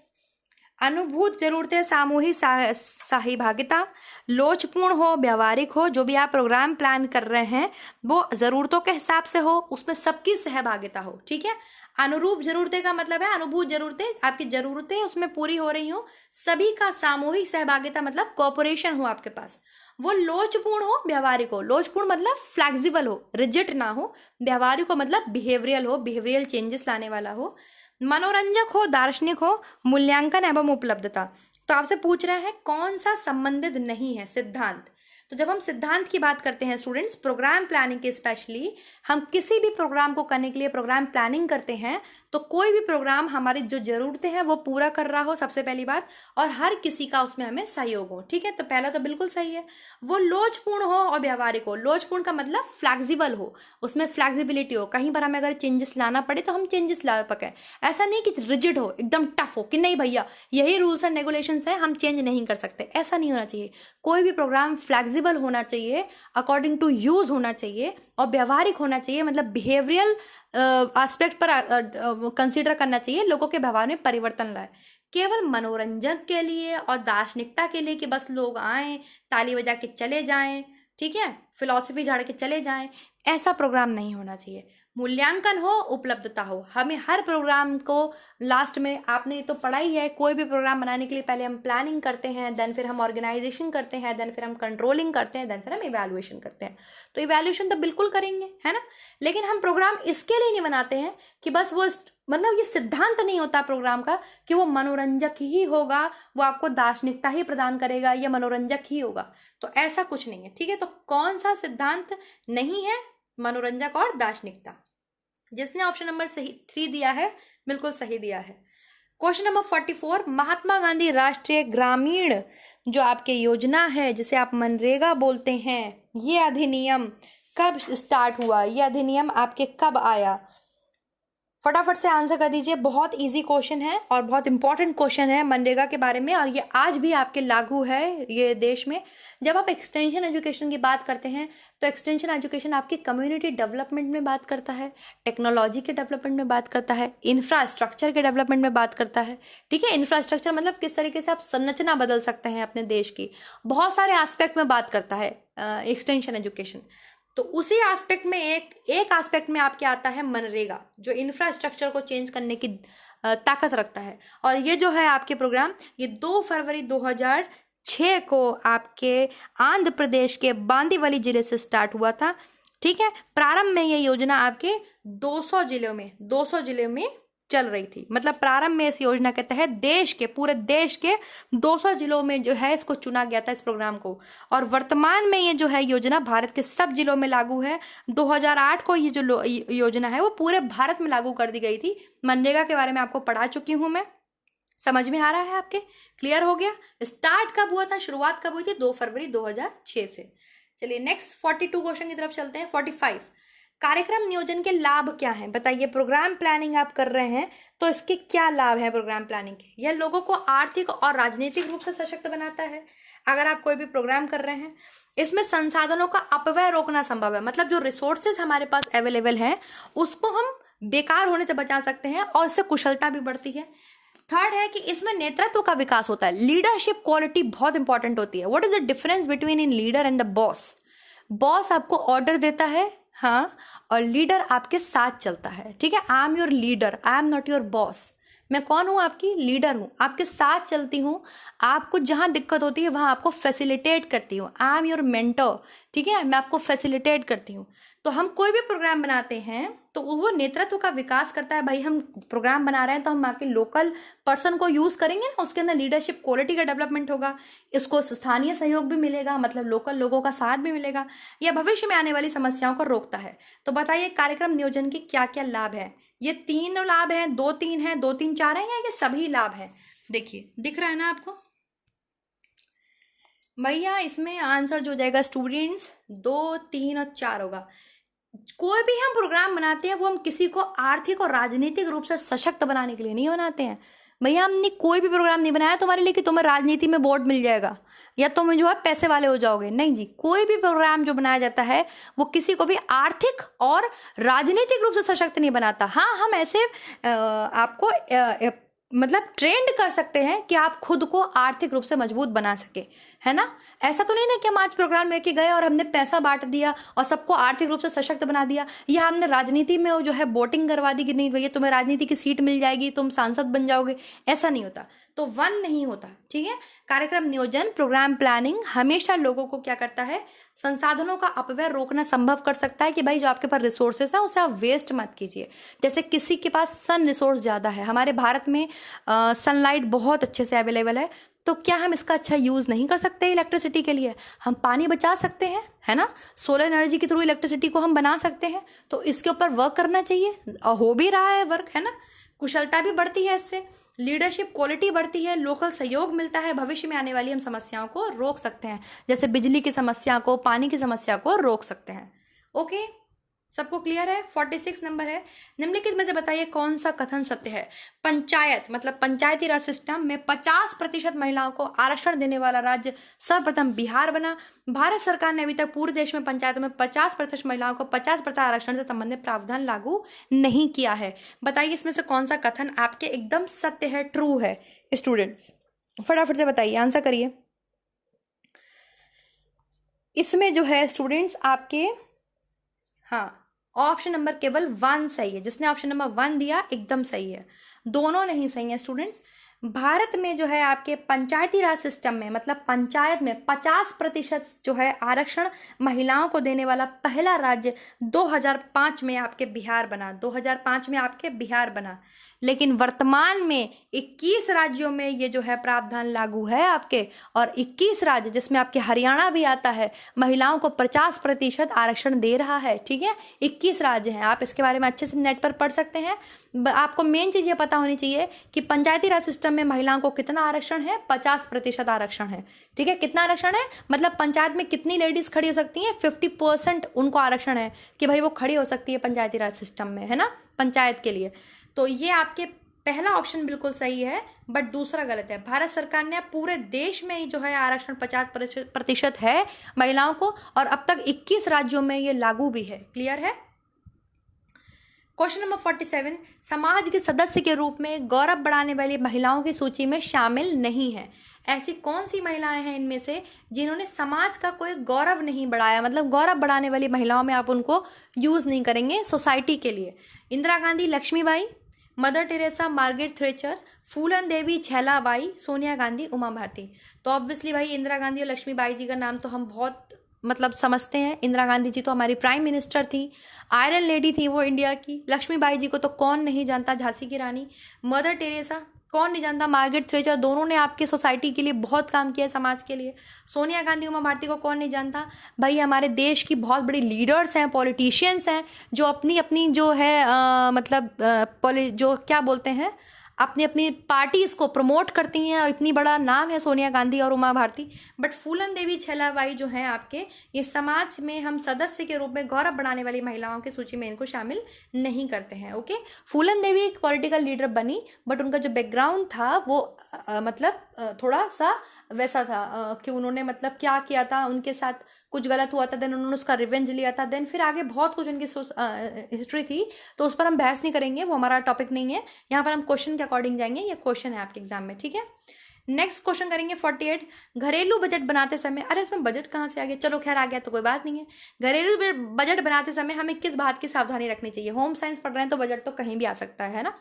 अनुभूत जरूरतें, सामूहिक सहभागिता, लोचपूर्ण हो, व्यवहारिक हो। जो भी आप प्रोग्राम प्लान कर रहे हैं वो जरूरतों के हिसाब से हो, उसमें सबकी सहभागिता हो, ठीक है। अनुरूप जरूरतें का मतलब है अनुभूत जरूरतें, आपकी जरूरतें उसमें पूरी हो रही हो, सभी का सामूहिक सहभागिता मतलब कोऑपरेशन हो आपके पास। वो लोचपूर्ण हो, व्यवहारिक हो। लोचपूर्ण मतलब फ्लेक्सिबल हो, रिजिड ना हो। व्यवहारिक हो मतलब बिहेवियरल हो, बिहेवियरल चेंजेस लाने वाला हो। मनोरंजक हो, दार्शनिक हो। मूल्यांकन एवं उपलब्धता। तो आपसे पूछ रहा है कौन सा संबंधित नहीं है सिद्धांत। तो जब हम सिद्धांत की बात करते हैं स्टूडेंट्स, प्रोग्राम प्लानिंग के स्पेशली, हम किसी भी प्रोग्राम को करने के लिए प्रोग्राम प्लानिंग करते हैं तो कोई भी प्रोग्राम हमारी जो जरूरतें हैं वो पूरा कर रहा हो, सबसे पहली बात, और हर किसी का उसमें हमें सहयोग हो, ठीक है। तो पहला तो बिल्कुल सही है। वो लोचपूर्ण हो और व्यवहारिक हो। लोचपूर्ण का मतलब फ्लैक्सिबल हो, उसमें फ्लैक्सिबिलिटी हो, कहीं पर हमें अगर चेंजेस लाना पड़े तो हम चेंजेस ला पाए। ऐसा नहीं कि रिजिड हो, एकदम टफ हो कि नहीं भैया यही रूल्स एंड रेगुलेशंस है, हम चेंज नहीं कर सकते, ऐसा नहीं होना चाहिए। कोई भी प्रोग्राम फ्लैक्सिबल होना चाहिए, अकॉर्डिंग टू यूज होना चाहिए, और व्यवहारिक होना चाहिए मतलब बिहेवियरल एस्पेक्ट पर कंसीडर करना चाहिए, लोगों के व्यवहार में परिवर्तन लाए। केवल मनोरंजन के लिए और दार्शनिकता के लिए कि बस लोग आए ताली बजा के चले जाएं, ठीक है, फिलॉसफी झाड़ के चले जाएं, ऐसा प्रोग्राम नहीं होना चाहिए। मूल्यांकन हो, उपलब्धता हो। हमें हर प्रोग्राम को लास्ट में, आपने तो पढ़ा ही है, कोई भी प्रोग्राम बनाने के लिए पहले हम प्लानिंग करते हैं, देन फिर हम ऑर्गेनाइजेशन करते हैं, देन फिर हम कंट्रोलिंग करते हैं, देन फिर हम इवैल्यूएशन करते हैं। तो इवैल्यूएशन तो बिल्कुल करेंगे, है ना, लेकिन हम प्रोग्राम इसके लिए नहीं बनाते हैं कि बस वो, मतलब ये सिद्धांत नहीं होता प्रोग्राम का कि वो मनोरंजक ही होगा, वो आपको दार्शनिकता ही प्रदान करेगा या मनोरंजक ही होगा, तो ऐसा कुछ नहीं है, ठीक है। तो कौन सा सिद्धांत नहीं है? मनोरंजक और दार्शनिकता। जिसने ऑप्शन नंबर सही 3 दिया है बिल्कुल सही दिया है। Question number 44। महात्मा गांधी राष्ट्रीय ग्रामीण जो आपके योजना है, जिसे आप मनरेगा बोलते हैं, ये अधिनियम कब स्टार्ट हुआ? ये अधिनियम आपके कब आया? फटाफट से आंसर कर दीजिए। बहुत इजी क्वेश्चन है और बहुत इंपॉर्टेंट क्वेश्चन है मनरेगा के बारे में, और ये आज भी आपके लागू है ये देश में। जब आप एक्सटेंशन एजुकेशन की बात करते हैं तो एक्सटेंशन एजुकेशन आपकी कम्युनिटी डेवलपमेंट में बात करता है, टेक्नोलॉजी के डेवलपमेंट में बात करता है, इंफ्रास्ट्रक्चर के डेवलपमेंट में बात करता है, ठीक है। इंफ्रास्ट्रक्चर मतलब किस तरीके से आप संरचना बदल सकते हैं अपने देश की, बहुत सारे एस्पेक्ट में बात करता है एक्सटेंशन एजुकेशन। तो उसी एस्पेक्ट में एक एस्पेक्ट में आपके आता है मनरेगा, जो इंफ्रास्ट्रक्चर को चेंज करने की ताकत रखता है। और ये जो है आपके प्रोग्राम, ये 2 फरवरी 2006 को आपके आंध्र प्रदेश के बांदीवली जिले से स्टार्ट हुआ था, ठीक है। प्रारंभ में ये योजना आपके 200 जिलों में चल रही थी। मतलब प्रारंभ में इस योजना के तहत पूरे देश के 200 जिलों में जो है इसको चुना गया था, इस प्रोग्राम को। और वर्तमान में ये जो है योजना भारत के सब जिलों में लागू है। 2008 को ये जो योजना है वो पूरे भारत में लागू कर दी गई थी। मनरेगा के बारे में आपको पढ़ा चुकी हूं मैं, समझ में आ रहा है आपके? क्लियर हो गया? स्टार्ट कब हुआ था, शुरुआत कब हुई थी? 2 फरवरी 2006 से। चलिए नेक्स्ट 42 क्वेश्चन की तरफ चलते हैं। 45। कार्यक्रम नियोजन के लाभ क्या हैं? बताइए। प्रोग्राम प्लानिंग आप कर रहे हैं तो इसके क्या लाभ हैं प्रोग्राम प्लानिंग के? यह लोगों को आर्थिक और राजनीतिक रूप से सशक्त बनाता है। अगर आप कोई भी प्रोग्राम कर रहे हैं, इसमें संसाधनों का अपव्यय रोकना संभव है। मतलब जो रिसोर्सेज हमारे पास अवेलेबल है उसको हम बेकार होने से बचा सकते हैं और इससे कुशलता भी बढ़ती है। थर्ड है कि इसमें नेतृत्व का विकास होता है। लीडरशिप क्वालिटी बहुत इंपॉर्टेंट होती है। What is the difference between in leader and the boss? Boss आपको ऑर्डर देता है, हाँ, और लीडर आपके साथ चलता है, ठीक है। I am your leader, I am not your boss. मैं कौन हूँ? आपकी लीडर हूँ, आपके साथ चलती हूँ, आपको जहाँ दिक्कत होती है वहाँ आपको फैसिलिटेट करती हूँ। आई एम योर मेंटर, ठीक है, मैं आपको फैसिलिटेट करती हूँ। तो हम कोई भी प्रोग्राम बनाते हैं तो वो नेतृत्व का विकास करता है। भाई हम प्रोग्राम बना रहे हैं तो हम आके लोकल पर्सन को यूज करेंगे ना, उसके अंदर लीडरशिप क्वालिटी का डेवलपमेंट होगा, इसको स्थानीय सहयोग भी मिलेगा, मतलब लोकल लोगों का साथ भी मिलेगा। यह भविष्य में आने वाली समस्याओं को रोकता है। तो बताइए कार्यक्रम नियोजन के क्या क्या लाभ है? ये 3 लाभ हैं, 2 3 है, 2 3 4 है, या ये सभी लाभ हैं? देखिए दिख रहा है ना आपको भैया? इसमें आंसर जो जाएगा स्टूडेंट्स 2 3 और 4 होगा। कोई भी हम प्रोग्राम बनाते हैं वो हम किसी को आर्थिक और राजनीतिक रूप से सशक्त बनाने के लिए नहीं बनाते हैं। भैया हमने कोई भी प्रोग्राम नहीं बनाया तुम्हारे लिए कि तुम्हें राजनीति में वोट मिल जाएगा या तुम जो है पैसे वाले हो जाओगे। नहीं जी, कोई भी प्रोग्राम जो बनाया जाता है वो किसी को भी आर्थिक और राजनीतिक रूप से सशक्त नहीं बनाता। हाँ, हम ऐसे आपको मतलब ट्रेंड कर सकते हैं कि आप खुद को आर्थिक रूप से मजबूत बना सके, है ना। ऐसा तो नहीं ना कि हम आज प्रोग्राम लेके गए और हमने पैसा बांट दिया और सबको आर्थिक रूप से सशक्त बना दिया, या हमने राजनीति में जो है वोटिंग करवा दी कि नहीं भैया तुम्हें राजनीति की सीट मिल जाएगी, तुम सांसद बन जाओगे। ऐसा नहीं होता, तो वन नहीं होता, ठीक है। कार्यक्रम नियोजन, प्रोग्राम प्लानिंग हमेशा लोगों को क्या करता है, संसाधनों का अपव्यय रोकना संभव कर सकता है कि भाई जो आपके पास रिसोर्सेस है उसे आप वेस्ट मत कीजिए। जैसे किसी के पास सन रिसोर्स ज़्यादा है, हमारे भारत में सनलाइट बहुत अच्छे से अवेलेबल है, तो क्या हम इसका अच्छा यूज़ नहीं कर सकते इलेक्ट्रिसिटी के लिए? हम पानी बचा सकते हैं, है ना। सोलर एनर्जी के थ्रू इलेक्ट्रिसिटी को हम बना सकते हैं, तो इसके ऊपर वर्क करना चाहिए। हो भी रहा है वर्क, है ना। कुशलता भी बढ़ती है इससे, लीडरशिप क्वालिटी बढ़ती है, लोकल सहयोग मिलता है, भविष्य में आने वाली हम समस्याओं को रोक सकते हैं, जैसे बिजली की समस्या को, पानी की समस्या को रोक सकते हैं। ओके, सबको क्लियर है? 46 नंबर है, निम्नलिखित में से बताइए कौन सा कथन सत्य है? पंचायत मतलब पंचायती राज सिस्टम में 50% महिलाओं को आरक्षण देने वाला राज्य सर्वप्रथम बिहार बना। भारत सरकार ने अभी तक पूरे देश में पंचायतों में 50% महिलाओं को 50% आरक्षण से संबंधित प्रावधान लागू नहीं किया है। बताइए इसमें से कौन सा कथन आपके एकदम सत्य है, ट्रू है? स्टूडेंट्स फटाफट से बताइए, आंसर करिए। इसमें जो है स्टूडेंट्स आपके, हाँ, ऑप्शन नंबर केवल 1 सही है। जिसने ऑप्शन नंबर 1 दिया एकदम सही है, दोनों नहीं सही है स्टूडेंट्स। भारत में जो है आपके पंचायती राज सिस्टम में मतलब पंचायत में 50% जो है आरक्षण महिलाओं को देने वाला पहला राज्य 2005 में आपके बिहार बना। 2005 में आपके बिहार बना, लेकिन वर्तमान में 21 राज्यों में ये जो है प्रावधान लागू है आपके, और 21 राज्य जिसमें आपके हरियाणा भी आता है महिलाओं को 50% आरक्षण दे रहा है, ठीक है। 21 राज्य हैं, आप इसके बारे में अच्छे से नेट पर पढ़ सकते हैं। आपको मेन चीज़ ये पता होनी चाहिए कि पंचायती राज सिस्टम में महिलाओं को कितना आरक्षण है, 50% आरक्षण है, ठीक है। कितना आरक्षण है मतलब पंचायत में कितनी लेडीज खड़ी हो सकती हैं, 50% उनको आरक्षण है कि भाई वो खड़ी हो सकती है पंचायती राज सिस्टम में, है ना, पंचायत के लिए। तो ये आपके पहला ऑप्शन बिल्कुल सही है, बट दूसरा गलत है। भारत सरकार ने पूरे देश में जो है आरक्षण 50% है महिलाओं को, और अब तक 21 राज्यों में ये लागू भी है। क्लियर है? क्वेश्चन नंबर 47, समाज के सदस्य के रूप में गौरव बढ़ाने वाली महिलाओं की सूची में शामिल नहीं है। ऐसी कौन सी महिलाएं हैं इनमें से जिन्होंने समाज का कोई गौरव नहीं बढ़ाया, मतलब गौरव बढ़ाने वाली महिलाओं में आप उनको यूज नहीं करेंगे सोसाइटी के लिए? Indira Gandhi, Lakshmibai, Mother Teresa, Margaret Thatcher, Phoolan Devi, Chhailabai, Sonia Gandhi, Uma Bharti. तो ऑब्वियसली भाई इंदिरा गांधी और लक्ष्मीबाई जी का नाम तो हम बहुत मतलब समझते हैं। इंदिरा गांधी जी तो हमारी प्राइम मिनिस्टर थी, आयरन लेडी थी वो इंडिया की। लक्ष्मीबाई जी को तो कौन नहीं जानता, झांसी की रानी। मदर टेरेसा कौन नहीं जानता, मार्गरेट थ्रेचर, दोनों ने आपके सोसाइटी के लिए बहुत काम किया है, समाज के लिए। सोनिया गांधी, उमा भारती को कौन नहीं जानता? भाई हमारे देश की बहुत बड़ी लीडर्स हैं, पॉलिटिशियंस हैं, जो अपनी अपनी जो है जो क्या बोलते हैं, अपनी अपनी पार्टीज को प्रमोट करती हैं, और इतनी बड़ा नाम है सोनिया गांधी और उमा भारती। बट फूलन देवी, छैलाबाई जो हैं आपके, ये समाज में हम सदस्य के रूप में गौरव बढ़ाने वाली महिलाओं की सूची में इनको शामिल नहीं करते हैं। ओके, फूलन देवी एक पॉलिटिकल लीडर बनी, बट उनका जो बैकग्राउंड था वो मतलब थोड़ा सा वैसा था कि उन्होंने मतलब क्या किया था, उनके साथ कुछ गलत हुआ था, देन उन्होंने उसका रिवेंज लिया था, देन फिर आगे बहुत कुछ उनकी हिस्ट्री थी, तो उस पर हम बहस नहीं करेंगे, वो हमारा टॉपिक नहीं है। यहाँ पर हम क्वेश्चन के अकॉर्डिंग जाएंगे, ये क्वेश्चन है आपके एग्जाम में, ठीक है। नेक्स्ट क्वेश्चन करेंगे 48, घरेलू बजट बनाते समय, अरे इसमें बजट कहाँ से आ गया, चलो खैर आ गया तो कोई बात नहीं है। घरेलू बजट बनाते समय हमें किस बात की सावधानी रखनी चाहिए। होम साइंस पढ़ रहे हैं तो बजट तो कहीं भी आ सकता है ना।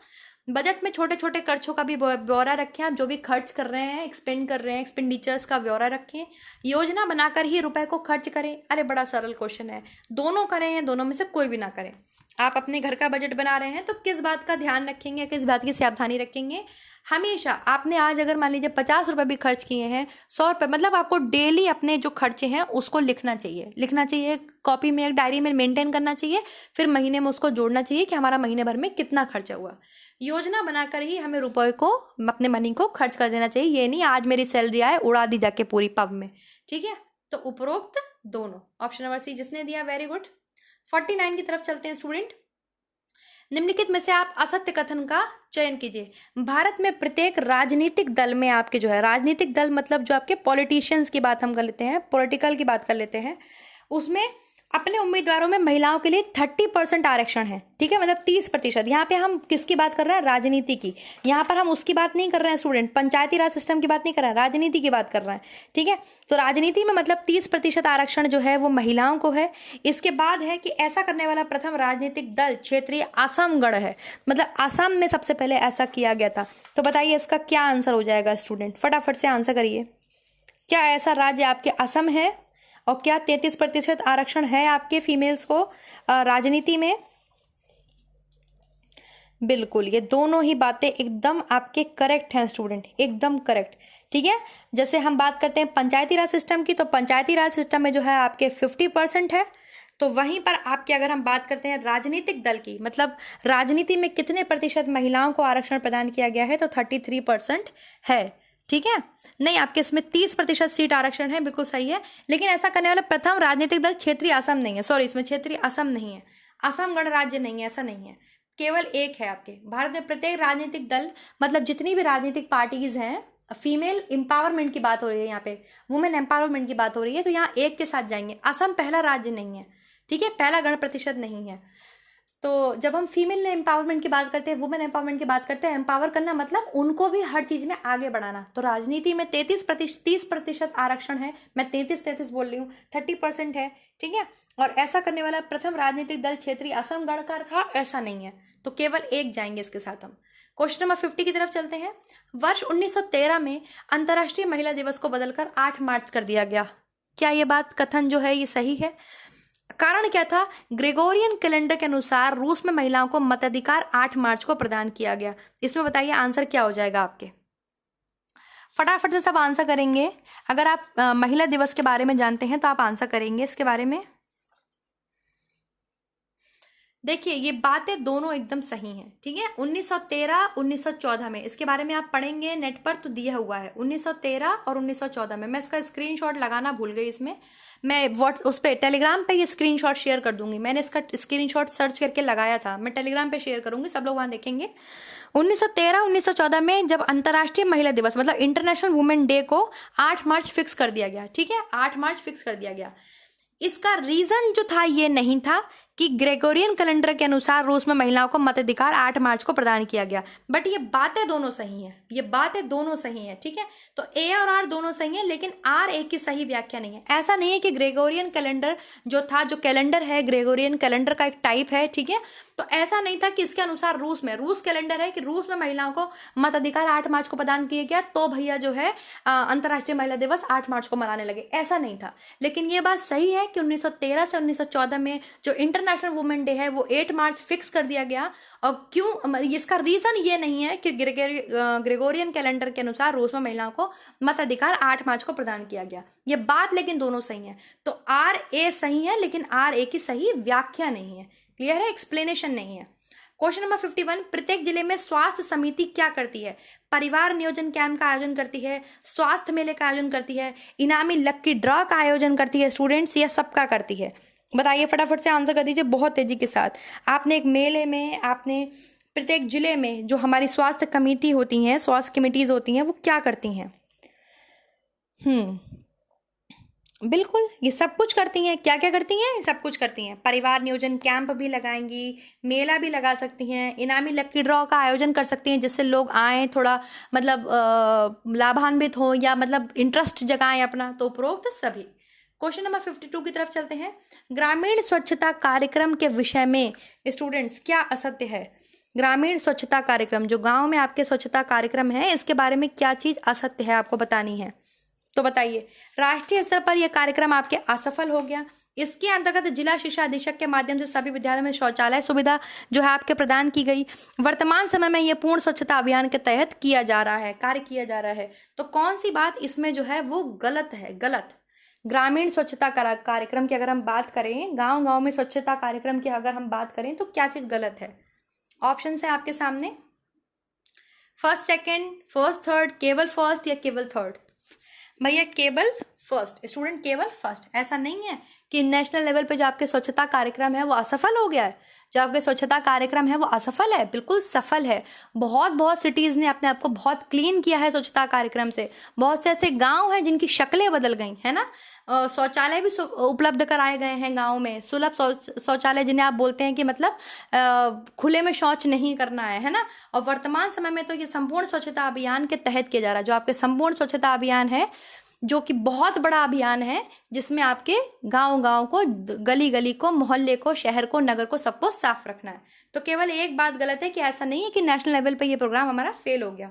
बजट में छोटे छोटे खर्चों का भी ब्यौरा रखें, आप जो भी खर्च कर रहे हैं, एक्सपेंड कर रहे हैं, एक्सपेंडिचर्स का ब्यौरा रखें। योजना बनाकर ही रुपए को खर्च करें। अरे बड़ा सरल क्वेश्चन है, दोनों करें या दोनों में से कोई भी ना करें। आप अपने घर का बजट बना रहे हैं तो किस बात का ध्यान रखेंगे, किस बात की सावधानी रखेंगे। हमेशा आपने आज अगर मान लीजिए 50 रुपये भी खर्च किए हैं, 100 रुपये, मतलब आपको डेली अपने जो खर्चे हैं उसको लिखना चाहिए कॉपी में, एक डायरी में मेंटेन करना चाहिए। फिर महीने में उसको जोड़ना चाहिए कि हमारा महीने भर में कितना खर्चा हुआ। योजना बनाकर ही हमें रुपए को, अपने मनी को खर्च कर देना चाहिए। ये नहीं आज मेरी सैलरी आए उड़ा दी जाके पूरी पब में, ठीक है। तो उपरोक्त दोनों, ऑप्शन नंबर सी जिसने दिया, वेरी गुड। 49 की तरफ चलते हैं स्टूडेंट। निम्नलिखित में से आप असत्य कथन का चयन कीजिए। भारत में प्रत्येक राजनीतिक दल में आपके जो है, राजनीतिक दल मतलब जो आपके पॉलिटिशियंस की बात हम कर लेते हैं, पॉलिटिकल की बात कर लेते हैं, उसमें अपने उम्मीदवारों में महिलाओं के लिए 30% आरक्षण है, ठीक है, मतलब 30%। यहाँ पे हम किसकी बात कर रहे हैं, राजनीति की। यहाँ पर हम उसकी बात नहीं कर रहे हैं स्टूडेंट, पंचायती राज सिस्टम की बात नहीं कर रहे हैं, राजनीति की बात कर रहे हैं, ठीक है। तो राजनीति में मतलब 30% आरक्षण जो है वो महिलाओं को है। इसके बाद है कि ऐसा करने वाला प्रथम राजनीतिक दल क्षेत्रीय आसामगढ़ है, मतलब आसाम में सबसे पहले ऐसा किया गया था। तो बताइए इसका क्या आंसर हो जाएगा स्टूडेंट, फटाफट से आंसर करिए। क्या ऐसा राज्य आपके असम है, और क्या 33% आरक्षण है आपके फीमेल्स को राजनीति में? बिल्कुल, ये दोनों ही बातें एकदम आपके करेक्ट हैं स्टूडेंट, एकदम करेक्ट, ठीक है। जैसे हम बात करते हैं पंचायती राज सिस्टम की, तो पंचायती राज सिस्टम में जो है आपके 50% है। तो वहीं पर आपके अगर हम बात करते हैं राजनीतिक दल की, मतलब राजनीति में कितने प्रतिशत महिलाओं को आरक्षण प्रदान किया गया है, तो 33% है, ठीक है। नहीं, आपके इसमें 30% सीट आरक्षण है, बिल्कुल सही है। लेकिन ऐसा करने वाला प्रथम राजनीतिक दल क्षेत्रीय असम नहीं है, सॉरी, इसमें क्षेत्रीय असम नहीं है, असम गणराज्य नहीं है, ऐसा नहीं है, केवल एक है आपके। भारत में प्रत्येक राजनीतिक दल, मतलब जितनी भी राजनीतिक पार्टीज हैं, फीमेल एम्पावरमेंट की बात हो रही है यहाँ पे, वुमेन एम्पावरमेंट की बात हो रही है, तो यहाँ एक के साथ जाएंगे। असम पहला राज्य नहीं है, ठीक है, पहला गण प्रतिशत नहीं है। तो जब हम फीमेल एम्पावरमेंट की बात करते हैं, वुमेन एम्पावरमेंट की बात करते हैं, एम्पावर करना मतलब उनको भी हर चीज में आगे बढ़ाना। तो राजनीति में 30% आरक्षण है, मैं 33 बोल रही हूँ, 30% है, ठीक है। और ऐसा करने वाला प्रथम राजनीतिक दल क्षेत्रीय असम गण का था, ऐसा नहीं है, तो केवल एक जाएंगे इसके साथ हम। क्वेश्चन नंबर 50 की तरफ चलते हैं। वर्ष 1913 में अंतर्राष्ट्रीय महिला दिवस को बदलकर 8 मार्च कर दिया गया। क्या ये बात कथन जो है ये सही है? कारण क्या था? ग्रेगोरियन कैलेंडर के अनुसार रूस में महिलाओं को मताधिकार 8 मार्च को प्रदान किया गया। इसमें बताइए आंसर क्या हो जाएगा आपके, फटाफट से सब आंसर करेंगे। अगर आप महिला दिवस के बारे में जानते हैं तो आप आंसर करेंगे इसके बारे में। देखिए ये बातें दोनों एकदम सही हैं, ठीक है। 1913 1914 में, इसके बारे में आप पढ़ेंगे नेट पर तो दिया हुआ है 1913 और 1914 में। मैं इसका स्क्रीनशॉट लगाना भूल गई, इसमें मैं उस पर टेलीग्राम पे ये स्क्रीनशॉट शेयर कर दूंगी। मैंने इसका स्क्रीनशॉट सर्च करके लगाया था, मैं टेलीग्राम पे शेयर करूंगी, सब लोग वहां देखेंगे। 1913 1914 में जब अंतर्राष्ट्रीय महिला दिवस मतलब इंटरनेशनल वुमेन डे को 8 मार्च फिक्स कर दिया गया, ठीक है, 8 मार्च फिक्स कर दिया गया। इसका रीजन जो था ये नहीं था कि ग्रेगोरियन कैलेंडर के अनुसार रूस में महिलाओं को मताधिकार 8 मार्च को प्रदान किया गया, बट ये बातें दोनों सही हैं, ये बातें दोनों सही हैं, ठीक है। तो ए और आर दोनों सही हैं, लेकिन आर ए की सही व्याख्या नहीं है। ऐसा नहीं है कि ग्रेगोरियन कैलेंडर जो था, जो कैलेंडर है ग्रेगोरियन कैलेंडर का एक टाइप है, ठीक है, तो ऐसा नहीं था कि इसके अनुसार रूस कैलेंडर है कि रूस में महिलाओं को मताधिकार 8 मार्च को प्रदान किया गया तो भैया जो है अंतर्राष्ट्रीय महिला दिवस 8 मार्च को मनाने लगे, ऐसा नहीं था। लेकिन ये बात सही है कि 1913 से 1914 में जो इंटरनेशनल वुमेन डे है वो 8 मार्च फिक्स कर दिया गया। और क्यों, इसका रीजन ये नहीं है कि ग्रेगोरियन कैलेंडर के अनुसार रूस में महिलाओं को मताधिकार 8 मार्च को प्रदान किया गया, ये बात लेकिन दोनों सही है। तो आर ए सही है, लेकिन आर ए की सही व्याख्या नहीं है, क्लियर है, एक्सप्लेनेशन नहीं है। क्वेश्चन नंबर 51, प्रत्येक जिले में स्वास्थ्य समिति क्या करती है? परिवार नियोजन कैंप का आयोजन करती है, स्वास्थ्य मेले का आयोजन करती है, इनामी लक्की ड्रॉ का आयोजन करती है स्टूडेंट्स, ये सबका करती है? बताइए फटाफट से आंसर कर दीजिए बहुत तेजी के साथ। आपने एक मेले में, आपने प्रत्येक जिले में जो हमारी स्वास्थ्य कमेटी होती हैं, स्वास्थ्य कमेटीज होती हैं, वो क्या करती हैं? बिल्कुल, ये सब कुछ करती हैं। क्या क्या करती हैं? सब कुछ करती हैं। परिवार नियोजन कैंप भी लगाएंगी, मेला भी लगा सकती हैं, इनामी लक्की ड्रॉ का आयोजन कर सकती हैं जिससे लोग आएँ, थोड़ा मतलब लाभान्वित हों या मतलब इंटरेस्ट जगाएं अपना। तो उपरोक्त सभी। क्वेश्चन नंबर 52 की तरफ चलते हैं। ग्रामीण स्वच्छता कार्यक्रम के विषय में स्टूडेंट्स क्या असत्य है? ग्रामीण स्वच्छता कार्यक्रम, जो गांव में आपके स्वच्छता कार्यक्रम है, इसके बारे में क्या चीज असत्य है आपको बतानी है। तो बताइए। राष्ट्रीय स्तर पर यह कार्यक्रम आपके असफल हो गया। इसके अंतर्गत जिला शिक्षा अधीक्षक के माध्यम से सभी विद्यालयों में शौचालय सुविधा जो है आपके प्रदान की गई। वर्तमान समय में यह पूर्ण स्वच्छता अभियान के तहत किया जा रहा है, कार्य किया जा रहा है। तो कौन सी बात इसमें जो है वो गलत है? गलत। ग्रामीण स्वच्छता कार्यक्रम की अगर हम बात करें, गांव गांव में स्वच्छता कार्यक्रम की अगर हम बात करें, तो क्या चीज गलत है? ऑप्शन है आपके सामने, फर्स्ट, सेकंड, फर्स्ट, थर्ड, केवल फर्स्ट या केवल थर्ड। भैया केवल फर्स्ट स्टूडेंट, केवल फर्स्ट। ऐसा नहीं है कि नेशनल लेवल पे जो आपके स्वच्छता कार्यक्रम है वो असफल हो गया है। जो आपके स्वच्छता कार्यक्रम है वो असफल है, बिल्कुल सफल है। बहुत बहुत सिटीज ने अपने आप को बहुत क्लीन किया है स्वच्छता कार्यक्रम से। बहुत से ऐसे गांव हैं जिनकी शक्लें बदल गई है ना। शौचालय भी उपलब्ध कराए गए हैं गांव में, सुलभ शौचालय जिन्हें आप बोलते हैं कि मतलब खुले में शौच नहीं करना है ना। और वर्तमान समय में तो ये संपूर्ण स्वच्छता अभियान के तहत किया जा रहा है। जो आपके संपूर्ण स्वच्छता अभियान है, जो कि बहुत बड़ा अभियान है, जिसमें आपके गांव गांव को, गली गली को, मोहल्ले को, शहर को, नगर को, सबको साफ रखना है। तो केवल एक बात गलत है कि ऐसा नहीं है कि नेशनल लेवल पे ये प्रोग्राम हमारा फेल हो गया।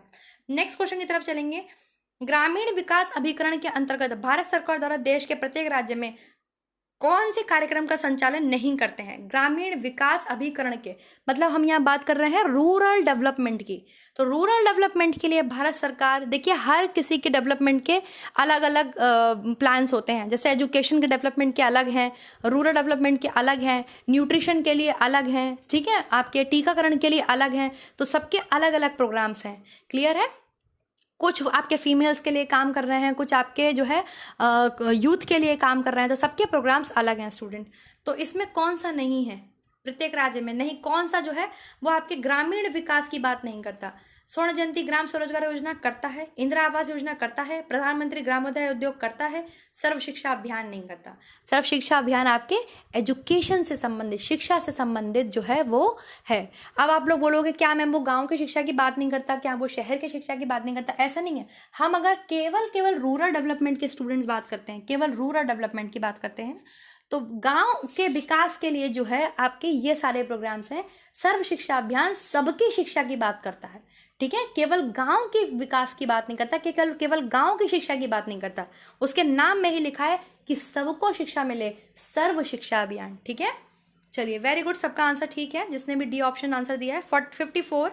नेक्स्ट क्वेश्चन की तरफ चलेंगे। ग्रामीण विकास अभिकरण के अंतर्गत भारत सरकार द्वारा देश के प्रत्येक राज्य में कौन से कार्यक्रम का संचालन नहीं करते हैं? ग्रामीण विकास अभिकरण के मतलब हम यहाँ बात कर रहे हैं रूरल डेवलपमेंट की। तो रूरल डेवलपमेंट के लिए भारत सरकार, देखिए हर किसी के डेवलपमेंट के अलग अलग प्लान्स होते हैं। जैसे एजुकेशन के डेवलपमेंट के अलग हैं, रूरल डेवलपमेंट के अलग हैं, न्यूट्रिशन के लिए अलग हैं, ठीक है, आपके टीकाकरण के लिए अलग हैं। तो सबके अलग अलग प्रोग्राम्स हैं। क्लियर है? कुछ आपके फीमेल्स के लिए काम कर रहे हैं, कुछ आपके जो है यूथ के लिए काम कर रहे हैं। तो सबके प्रोग्राम्स अलग हैं स्टूडेंट। तो इसमें कौन सा नहीं है? प्रत्येक राज्य में नहीं, कौन सा जो है वो आपके ग्रामीण विकास की बात नहीं करता? स्वर्ण जयंती ग्राम स्वरोजगार योजना करता है, इंदिरा आवास योजना करता है, प्रधानमंत्री ग्रामोदय उद्योग करता है, सर्व शिक्षा अभियान नहीं करता। सर्व शिक्षा अभियान आपके एजुकेशन से संबंधित, शिक्षा से संबंधित जो है वो है। अब आप लोग बोलोगे क्या मैम वो गांव की शिक्षा की बात नहीं करता, क्या वो शहर की शिक्षा की बात नहीं करता? ऐसा नहीं है। हम अगर केवल रूरल डेवलपमेंट के स्टूडेंट्स बात करते हैं, केवल रूरल डेवलपमेंट की बात करते हैं, तो गांव के विकास के लिए जो है आपके ये सारे प्रोग्राम्स हैं। सर्व शिक्षा अभियान सबकी शिक्षा की बात करता है, ठीक है, केवल गांव के विकास की बात नहीं करता, केवल गांव की शिक्षा की बात नहीं करता। उसके नाम में ही लिखा है कि सबको शिक्षा मिले, सर्व शिक्षा अभियान। ठीक है, चलिए वेरी गुड, सबका आंसर ठीक है जिसने भी डी ऑप्शन आंसर दिया है। 54,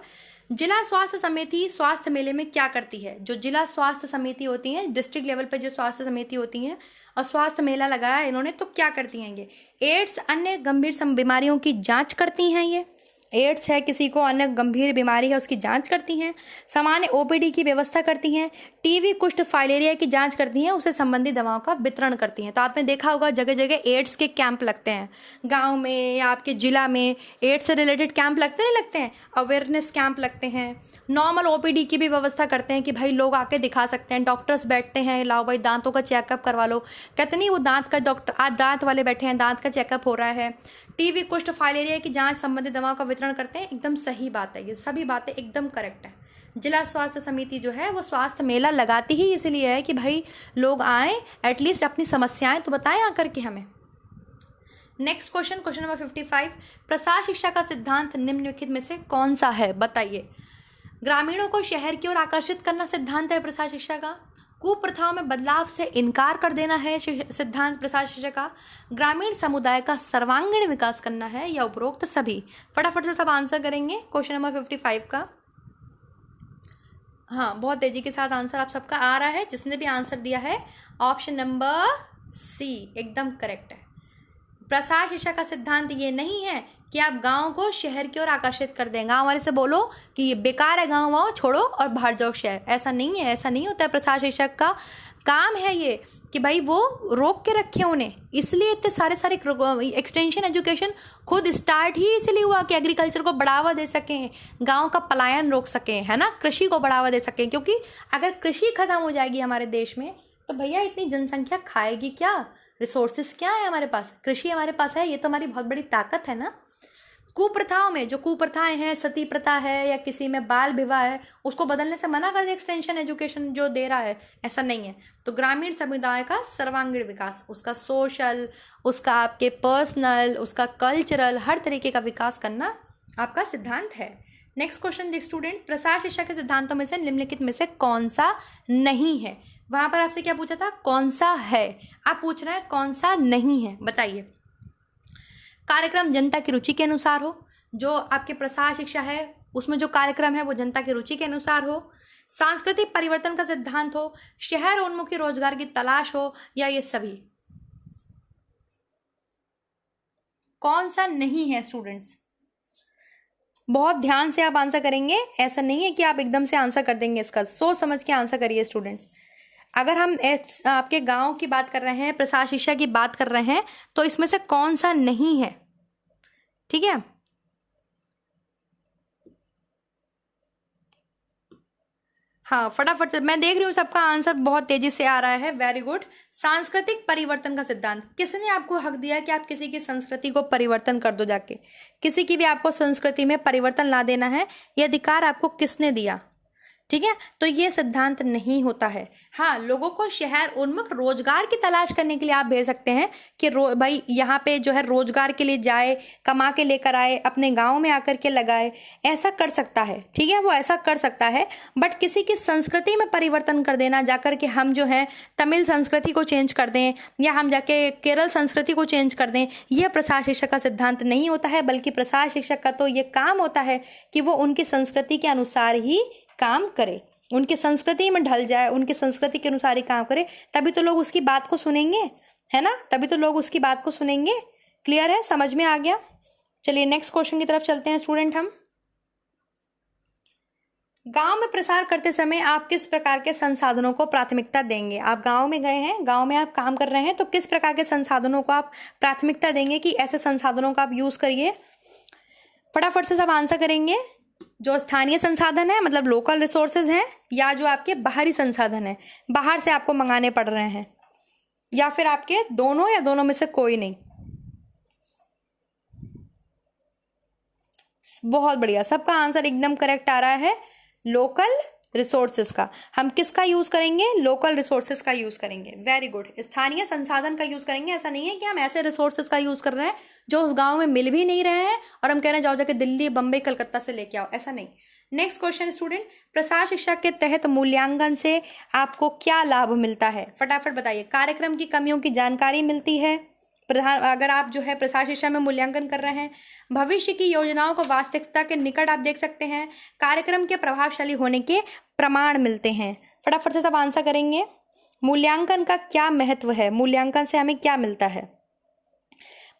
जिला स्वास्थ्य समिति स्वास्थ्य मेले में क्या करती है? जो जिला स्वास्थ्य समिति होती है, डिस्ट्रिक्ट लेवल पे जो स्वास्थ्य समिति होती है और स्वास्थ्य मेला लगाया इन्होंने, तो क्या करती हैं ये? एड्स अन्य गंभीर बीमारियों की जांच करती हैं। ये एड्स है, किसी को अन्य गंभीर बीमारी है, उसकी जांच करती हैं। सामान्य ओपीडी की व्यवस्था करती हैं। टीबी, कुष्ठ, फाइलेरिया की जांच करती हैं। उससे संबंधित दवाओं का वितरण करती हैं। तो आपने देखा होगा जगह जगह एड्स के कैंप लगते हैं, गांव में या आपके जिला में एड्स से रिलेटेड कैंप लगते नहीं लगते हैं, अवेयरनेस कैंप लगते हैं। नॉर्मल ओपीडी की भी व्यवस्था करते हैं कि भाई लोग आके दिखा सकते हैं, डॉक्टर्स बैठते हैं, लाओ भाई दांतों का चेकअप करवा लो। कहते नहीं वो दांत का डॉक्टर, आज दांत वाले बैठे हैं, दांत का चेकअप हो रहा है। टीबी, कुष्ठ, फाइलेरिया की जांच संबंधित दवाओं का वितरण करते हैं। एकदम सही बात है, ये सभी बातें एकदम करेक्ट है। जिला स्वास्थ्य समिति जो है वो स्वास्थ्य मेला लगाती ही इसलिए है कि भाई लोग आए, एटलीस्ट अपनी समस्याएं तो बताएं आकर के हमें। नेक्स्ट क्वेश्चन, क्वेश्चन नंबर 55, प्रसार शिक्षा का सिद्धांत निम्नलिखित में से कौन सा है? बताइए। ग्रामीणों को शहर की ओर आकर्षित करना सिद्धांत है प्रसार शिक्षा का। कुप्रथाओं में बदलाव से इनकार कर देना है सिद्धांत प्रसार शिक्षा का। ग्रामीण समुदाय का सर्वांगीण विकास करना है, या उपरोक्त सभी? फटाफट से सब आंसर करेंगे क्वेश्चन नंबर 55 का। हाँ, बहुत तेजी के साथ आंसर आप सबका आ रहा है। जिसने भी आंसर दिया है ऑप्शन नंबर सी एकदम करेक्ट है। प्रसार शिक्षा का सिद्धांत ये नहीं है कि आप गांव को शहर की ओर आकर्षित कर दें, गांव वाले से बोलो कि ये बेकार है, गांव वाओ छोड़ो और बाहर जाओ शहर। ऐसा नहीं है, ऐसा नहीं होता है। प्रसार शिक्षक का काम है ये कि भाई वो रोक के रखे उन्हें। इसलिए इतने सारे एक्सटेंशन एजुकेशन खुद स्टार्ट ही इसलिए हुआ कि एग्रीकल्चर को बढ़ावा दे सकें, गांव का पलायन रोक सकें, है ना, कृषि को बढ़ावा दे सकें। क्योंकि अगर कृषि खत्म हो जाएगी हमारे देश में तो भैया इतनी जनसंख्या खाएगी क्या? रिसोर्सेस क्या है हमारे पास, कृषि हमारे पास है, ये तो हमारी बहुत बड़ी ताकत है ना। कुप्रथाओं में जो कुप्रथाएं हैं, सती प्रथा है या किसी में बाल विवाह है, उसको बदलने से मना कर दे एक्सटेंशन एजुकेशन जो दे रहा है, ऐसा नहीं है। तो ग्रामीण समुदाय का सर्वांगीण विकास, उसका सोशल, उसका आपके पर्सनल, उसका कल्चरल, हर तरीके का विकास करना आपका सिद्धांत है। नेक्स्ट क्वेश्चन देख स्टूडेंट, प्रसार शिक्षा के सिद्धांतों में से निम्नलिखित में से कौन सा नहीं है। वहां पर आपसे क्या पूछा था, कौन सा है, आप पूछ रहे हैं कौन सा नहीं है, बताइए। कार्यक्रम जनता की रुचि के अनुसार हो, जो आपके प्रसार शिक्षा है उसमें जो कार्यक्रम है वो जनता की रुचि के अनुसार हो, सांस्कृतिक परिवर्तन का सिद्धांत हो, शहर उन्मुखी रोजगार की तलाश हो, या ये सभी। कौन सा नहीं है स्टूडेंट्स, बहुत ध्यान से आप आंसर करेंगे, ऐसा नहीं है कि आप एकदम से आंसर कर देंगे, इसका सोच समझ के आंसर करिए स्टूडेंट्स। अगर हम आपके गांव की बात कर रहे हैं, प्रसार शिक्षा की बात कर रहे हैं, तो इसमें से कौन सा नहीं है, ठीक है। हाँ फटाफट से, मैं देख रही हूँ सबका आंसर बहुत तेजी से आ रहा है, वेरी गुड। सांस्कृतिक परिवर्तन का सिद्धांत, किसने आपको हक दिया कि आप किसी की संस्कृति को परिवर्तन कर दो जाके, किसी की भी आपको संस्कृति में परिवर्तन ला देना है, ये अधिकार आपको किसने दिया, ठीक है। तो ये सिद्धांत नहीं होता है। हाँ, लोगों को शहर उन्मुख रोजगार की तलाश करने के लिए आप भेज सकते हैं कि भाई यहाँ पे जो है रोजगार के लिए जाए, कमा के लेकर आए, अपने गांव में आकर के लगाए, ऐसा कर सकता है, ठीक है, वो ऐसा कर सकता है। बट किसी की संस्कृति में परिवर्तन कर देना, जाकर के हम जो है तमिल संस्कृति को चेंज कर दें या हम जाके केरल संस्कृति को चेंज कर दें, यह प्रसार शिक्षक का सिद्धांत नहीं होता है। बल्कि प्रसार शिक्षक का तो ये काम होता है कि वो उनकी संस्कृति के अनुसार ही काम करे, उनकी संस्कृति में ढल जाए, उनकी संस्कृति के अनुसार ही काम करे, तभी तो लोग उसकी बात को सुनेंगे, है ना, तभी तो लोग उसकी बात को सुनेंगे। क्लियर है, समझ में आ गया। चलिए नेक्स्ट क्वेश्चन की तरफ चलते हैं स्टूडेंट। हम गांव में प्रसार करते समय आप किस प्रकार के संसाधनों को प्राथमिकता देंगे। आप गांव में गए हैं, गांव में आप काम कर रहे हैं, तो किस प्रकार के संसाधनों को आप प्राथमिकता देंगे कि ऐसे संसाधनों का आप यूज करिए। फटाफट से सब आंसर करेंगे। जो स्थानीय संसाधन है मतलब लोकल रिसोर्सेज हैं, या जो आपके बाहरी संसाधन है, बाहर से आपको मंगाने पड़ रहे हैं, या फिर आपके दोनों या दोनों में से कोई नहीं। बहुत बढ़िया, सबका आंसर एकदम करेक्ट आ रहा है। लोकल रिसोर्सेज का हम किसका यूज करेंगे, लोकल रिसोर्सेज का यूज करेंगे। वेरी गुड, स्थानीय संसाधन का यूज करेंगे। ऐसा नहीं है कि हम ऐसे रिसोर्सेज का यूज कर रहे हैं जो उस गांव में मिल भी नहीं रहे हैं और हम कह रहे हैं जाओ जाके दिल्ली, बम्बई, कलकत्ता से लेके आओ, ऐसा नहीं। नेक्स्ट क्वेश्चन स्टूडेंट, प्रसार शिक्षा के तहत मूल्यांकन से आपको क्या लाभ मिलता है, फटाफट बताइए। कार्यक्रम की कमियों की जानकारी मिलती है, अगर आप जो है प्रसार शिक्षा में मूल्यांकन कर रहे हैं। भविष्य की योजनाओं को वास्तविकता के निकट आप देख सकते हैं। कार्यक्रम के प्रभावशाली होने के प्रमाण मिलते हैं। फटाफट से सब आंसर करेंगे। मूल्यांकन का क्या महत्व है, मूल्यांकन से हमें क्या मिलता है,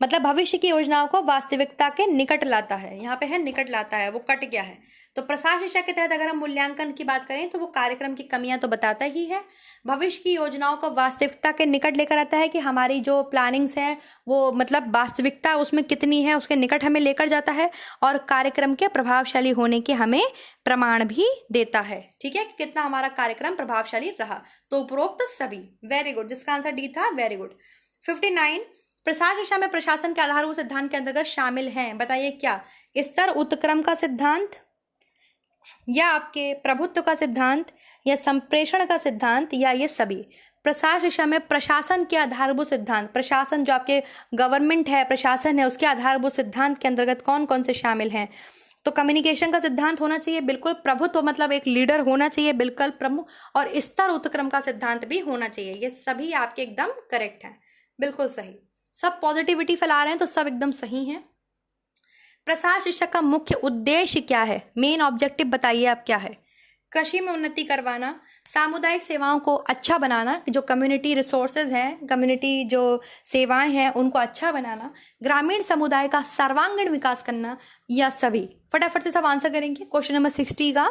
मतलब भविष्य की योजनाओं को वास्तविकता के निकट लाता है। यहाँ पे है निकट लाता है, वो कट गया है। तो प्रसार शिक्षा के तहत अगर हम मूल्यांकन की बात करें तो वो कार्यक्रम की कमियां तो बताता ही है, भविष्य की योजनाओं को वास्तविकता के निकट लेकर आता है कि हमारी जो प्लानिंग्स हैं वो मतलब वास्तविकता उसमें कितनी है उसके निकट हमें लेकर जाता है, और कार्यक्रम के प्रभावशाली होने के हमें प्रमाण भी देता है, ठीक है, कि कितना हमारा कार्यक्रम प्रभावशाली रहा। तो उपरोक्त सभी, वेरी गुड, जिसका आंसर डी था, वेरी गुड। 59, प्रसार शिक्षा में प्रशासन के आधारभूत सिद्धांत के अंतर्गत शामिल हैं, बताइए क्या। स्तर उत्क्रम का सिद्धांत, या आपके प्रभुत्व का सिद्धांत, या संप्रेषण का सिद्धांत, या ये सभी। प्रसार शिक्षा में प्रशासन के आधारभूत सिद्धांत, प्रशासन जो आपके गवर्नमेंट है, प्रशासन है, उसके आधारभूत सिद्धांत के अंतर्गत कौन कौन से शामिल हैं। तो कम्युनिकेशन का सिद्धांत होना चाहिए बिल्कुल, प्रभुत्व मतलब एक लीडर होना चाहिए बिल्कुल प्रमुख, और स्तर उत्क्रम का सिद्धांत भी होना चाहिए। ये सभी आपके एकदम करेक्ट हैं, बिल्कुल सही। सब पॉजिटिविटी फैला रहे हैं तो सब एकदम सही हैं। प्रसार शिक्षक का मुख्य उद्देश्य क्या है, मेन ऑब्जेक्टिव बताइए आप क्या है। कृषि में उन्नति करवाना, सामुदायिक सेवाओं को अच्छा बनाना, जो कम्युनिटी रिसोर्सेज हैं, कम्युनिटी जो सेवाएं हैं उनको अच्छा बनाना, ग्रामीण समुदाय का सर्वांगीण विकास करना, या सभी। फटाफट से सब आंसर करेंगे। क्वेश्चन नंबर 60 का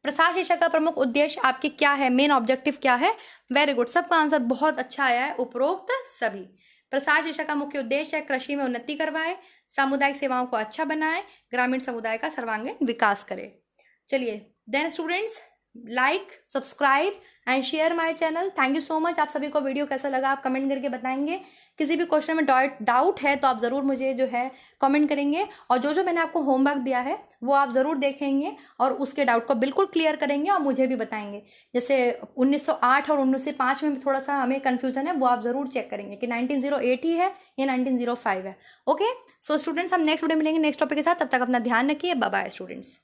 प्रसार शिक्षा का प्रमुख उद्देश्य आपके क्या है, मेन ऑब्जेक्टिव क्या है। वेरी गुड, सबका आंसर बहुत अच्छा आया है, उपरोक्त सभी। प्रसार शिक्षा का मुख्य उद्देश्य है कृषि में उन्नति करवाए, सामुदायिक सेवाओं को अच्छा बनाए, ग्रामीण समुदाय का सर्वांगीण विकास करे। चलिए then students, like, subscribe and share my channel. Thank you so much. आप सभी को वीडियो कैसा लगा आप कमेंट करके बताएंगे। किसी भी क्वेश्चन में डाउट है तो आप ज़रूर मुझे जो है कमेंट करेंगे, और जो मैंने आपको होमवर्क दिया है वो आप ज़रूर देखेंगे और उसके डाउट को बिल्कुल क्लियर करेंगे और मुझे भी बताएंगे। जैसे 1908 और 1905 में थोड़ा सा हमें कन्फ्यूजन है, वो आप ज़रूर चेक करेंगे कि 1908 ही है या 1905 है। ओके, सो स्टूडेंट्स हम नेक्स्ट वीडियो मिलेंगे नेक्स्ट टॉपिक के साथ। तब तक अपना ध्यान रखिए। Bye bye students.